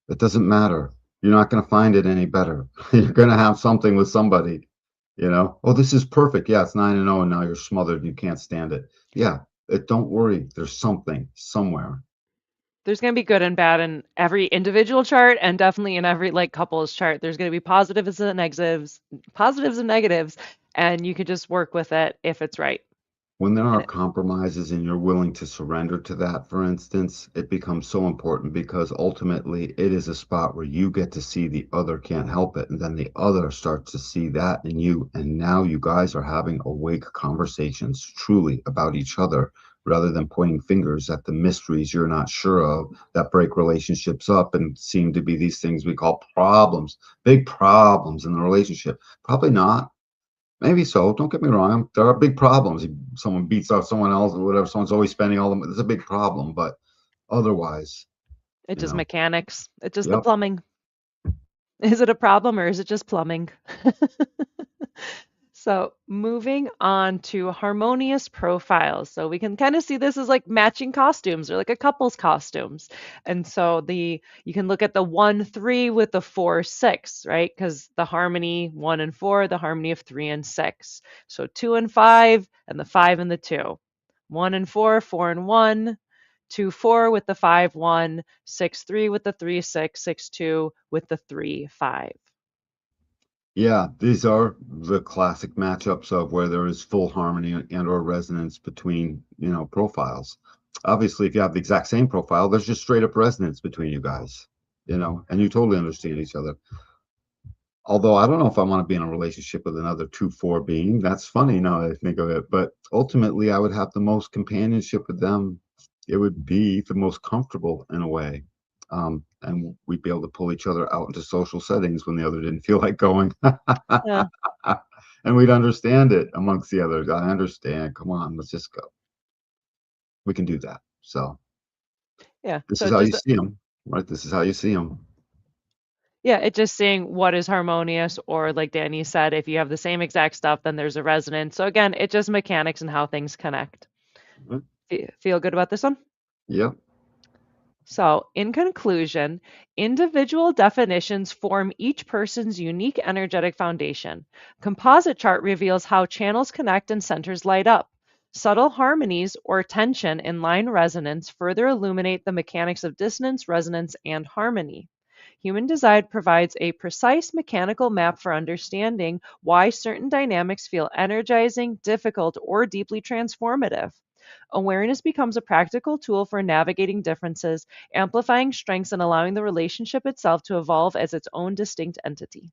It doesn't matter. You're not going to find it any better. You're going to have something with somebody, Oh, this is perfect. Yeah, it's 9-0, and now you're smothered. You can't stand it. Yeah, don't worry. There's something somewhere. There's going to be good and bad in every individual chart and definitely in every like couples chart. There's going to be positives and negatives, and you can just work with it if it's right. When there And are it, compromises and you're willing to surrender to that, for instance, it becomes so important because ultimately it is a spot where you get to see the other can't help it. And then the other starts to see that in you. And now you guys are having awake conversations truly about each other rather than pointing fingers at the mysteries you're not sure of that break relationships up and seem to be these things we call problems, big problems in the relationship. Probably not. Maybe so. Don't get me wrong. There are big problems. Someone beats out someone else or whatever. Someone's always spending all the. It's a big problem. But otherwise, it's you just know, mechanics. It's just the yep. plumbing. Is it a problem or is it just plumbing? So, moving on to harmonious profiles. So, we can kind of see this as like matching costumes or like a couple's costumes. And so, you can look at the 1 3 with the 4 6, right? Because the harmony 1 and 4, the harmony of 3 and 6. So, 2 and 5, and the 5 and the 2. 1 and 4, 4 and 1. 2 4 with the 5 1, 6 3 with the 3 6, 6 2 with the 3 5. Yeah, these are the classic matchups of where there is full harmony and or resonance between, profiles. Obviously, if you have the exact same profile, there's just straight up resonance between you guys, and you totally understand each other. Although I don't know if I want to be in a relationship with another 2-4 being. That's funny now that I think of it. But ultimately, I would have the most companionship with them. It would be the most comfortable in a way. And we'd be able to pull each other out into social settings when the other didn't feel like going. Yeah. And we'd understand it amongst the others. I understand. Come on, let's just go. We can do that. So Yeah. this So is it how you just see them, right? This is how you see them. Yeah, it's just seeing what is harmonious, or like Danny said, if you have the same exact stuff, then there's a resonance. So again, it's just mechanics and how things connect. Feel good about this one? Yep. So, in conclusion, individual definitions form each person's unique energetic foundation. Composite chart reveals how channels connect and centers light up. Subtle harmonies or tension in line resonance further illuminate the mechanics of dissonance, resonance, and harmony. Human design provides a precise mechanical map for understanding why certain dynamics feel energizing, difficult, or deeply transformative. Awareness becomes a practical tool for navigating differences, amplifying strengths, and allowing the relationship itself to evolve as its own distinct entity.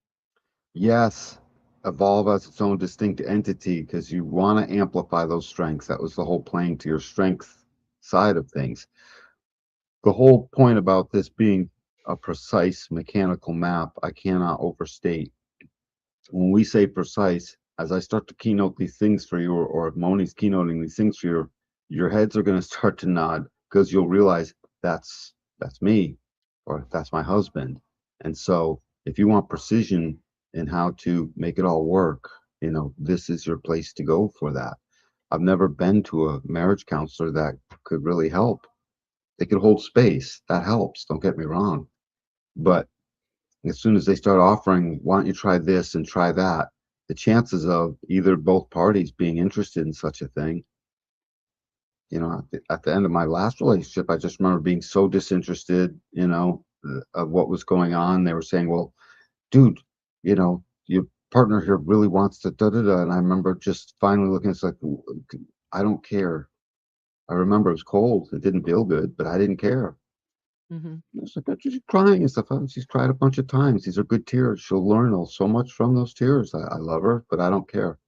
Yes, evolve as its own distinct entity because you want to amplify those strengths. That was the whole playing to your strength side of things. The whole point about this being a precise mechanical map, I cannot overstate. When we say precise, as I start to keynote these things for you, or Moni's keynoting these things for you, your heads are going to start to nod because you'll realize that's me, or that's my husband. And so, if you want precision in how to make it all work, this is your place to go for that. I've never been to a marriage counselor that could really help. They could hold space. That helps. Don't get me wrong. But as soon as they start offering, why don't you try this and try that, the chances of either both parties being interested in such a thing, at the end of my last relationship, I just remember being so disinterested, of what was going on. They were saying, well, dude, your partner here really wants to da da da. And I remember just finally looking, it's like, I don't care. I remember it was cold. It didn't feel good, but I didn't care. Mhm. It's like, "Oh, she's crying and stuff. Oh, she's cried a bunch of times. These are good tears. She'll learn so much from those tears. I love her, but I don't care."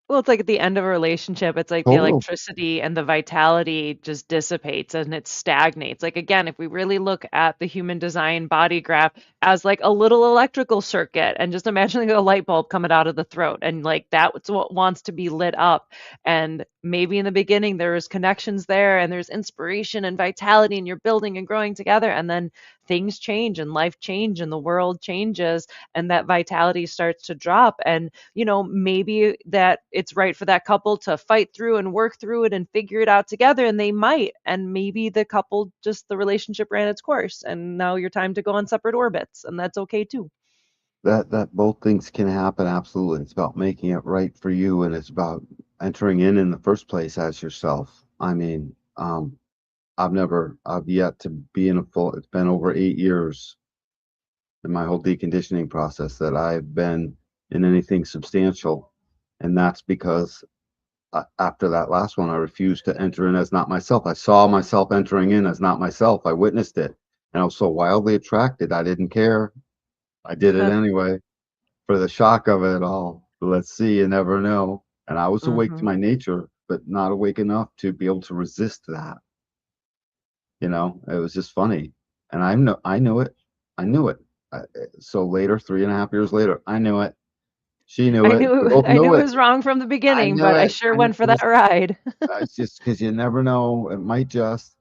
Well, it's like at the end of a relationship, it's like the Total. electricity and the vitality just dissipates and it stagnates. Like again, if we really look at the human design body graph as like a little electrical circuit and just imagining a light bulb coming out of the throat and like that's what wants to be lit up. And maybe in the beginning there's connections there and there's inspiration and vitality and you're building and growing together and then things change and life change and the world changes and that vitality starts to drop and maybe that it's right for that couple to fight through and work through it and figure it out together, and they might. And maybe the relationship ran its course, and now your time to go on separate orbits, and that's okay too. That both things can happen, absolutely. It's about making it right for you, and it's about entering in the first place as yourself. I mean, I've yet to be in a full. It's been over 8 years in my whole deconditioning process that I've been in anything substantial, and that's because after that last one, I refused to enter in as not myself. I saw myself entering in as not myself. I witnessed it. And I was so wildly attracted. I didn't care. I did it anyway for the shock of it all. Let's see, you never know. And I was awake to Hmm. my nature, but not awake enough to be able to resist that. It was just funny. And I knew it. I knew it. I, so later, 3.5 years later, I knew it. She knew I it. We knew both I knew knew it it. was wrong from the I beginning, knew but I it. sure I knew went for it that was ride. It's just because you never know. It might just,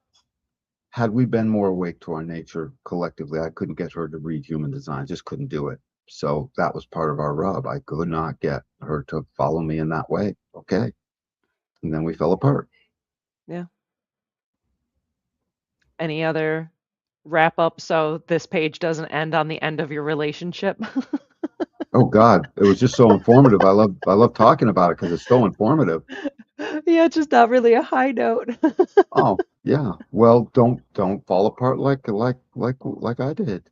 had we been more awake to our nature collectively, I couldn't get her to read human design. Just couldn't do it. So that was part of our rub. I could not get her to follow me in that way. Okay. And then we fell apart. Yeah. Any other wrap up so this page doesn't end on the end of your relationship? Oh God. It was just so informative. I love talking about it because it's so informative. Yeah, just not really a high note. Oh, yeah. Well, don't fall apart like I did.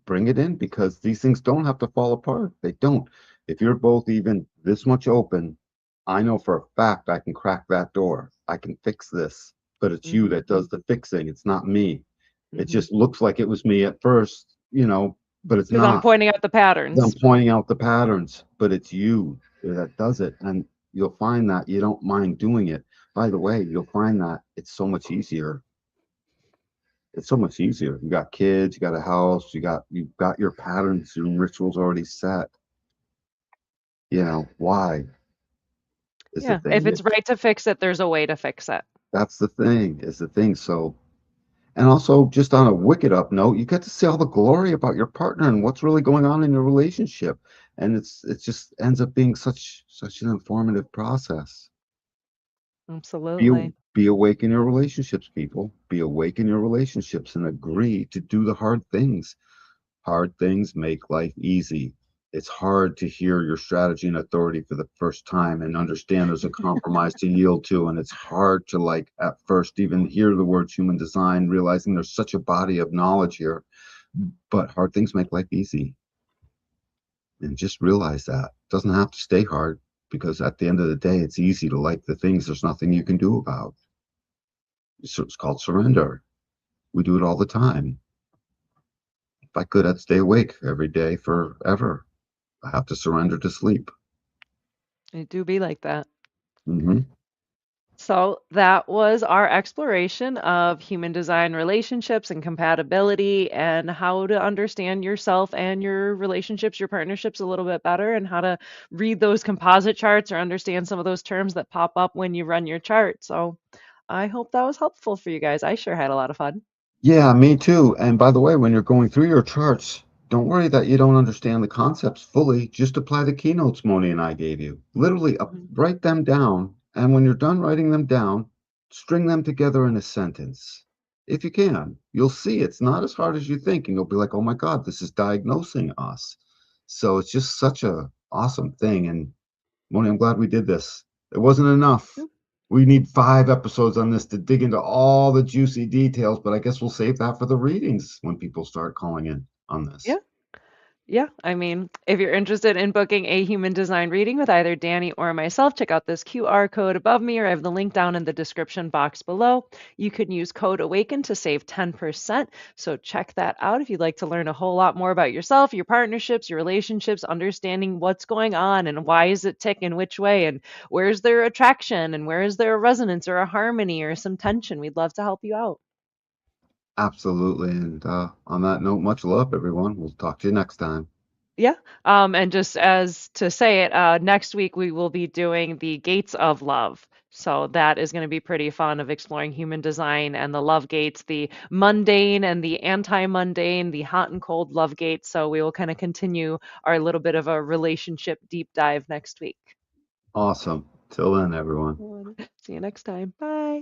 Bring it in because these things don't have to fall apart. They don't. If you're both even this much open, I know for a fact I can crack that door. I can fix this. But it's you Hmm. that does the fixing. It's not me. It Hmm. just looks like it was me at first, but it's Because I'm not. pointing out the 'Cause I'm patterns. pointing out the patterns, but it's you that does it. And you'll find that you don't mind doing it. By the way, you'll find that it's so much easier. It's so much easier. You got kids, you got a house, you've got your patterns and rituals already set. Why is the Yeah, if thing. it's right to fix it, there's a way to fix it. That's the thing, is the thing. So, and also just on a wicked up note, you get to see all the glory about your partner and what's really going on in your relationship. And it just ends up being such an informative process. Be Absolutely. be awake in your relationships, people. Be awake in your relationships and agree to do the hard things. Hard things make life easy. It's hard to hear your strategy and authority for the first time and understand there's a compromise to yield to. And it's hard to, like, at first even hear the words human design, realizing there's such a body of knowledge here. But hard things make life easy. And just realize that. It doesn't have to stay hard. because at the end of the day, it's easy to like the things there's nothing you can do about. It's called surrender. We do it all the time. If I could, I'd stay awake every day forever. I have to surrender to sleep. It do be like that. Hmm. So that was our exploration of human design relationships and compatibility and how to understand yourself and your relationships, your partnerships a little bit better, and how to read those composite charts or understand some of those terms that pop up when you run your chart. So I hope that was helpful for you guys. I sure had a lot of fun. Yeah, me too. And by the way, when you're going through your charts, don't worry that you don't understand the concepts fully. Just apply the keynotes Moni and I gave you. Literally, Mhm. write them down. And when you're done writing them down, string them together in a sentence. If you can, you'll see it's not as hard as you think. And you'll be like, oh my God, this is diagnosing us. So it's just such a awesome thing. And Moni, I'm glad we did this. It wasn't enough. We need 5 episodes on this to dig into all the juicy details, but I guess we'll save that for the readings when people start calling in on this. Yeah. Yeah, I mean, if you're interested in booking a human design reading with either Danny or myself, check out this QR code above me, or I have the link down in the description box below. You can use code AWAKEN to save 10%. So check that out if you'd like to learn a whole lot more about yourself, your partnerships, your relationships, understanding what's going on and why is it ticking which way, and where's there attraction and where is there a resonance or a harmony or some tension. We'd love to help you out. Absolutely. And on that note, much love, everyone. We'll talk to you next time. Yeah. And just as to say it, next week we will be doing the gates of love. So that is going to be pretty fun of exploring human design and the love gates, the mundane and the anti-mundane, the hot and cold love gates. So we will kind of continue our little bit of a relationship deep dive next week. Awesome. Till then, everyone. See you next time. Bye.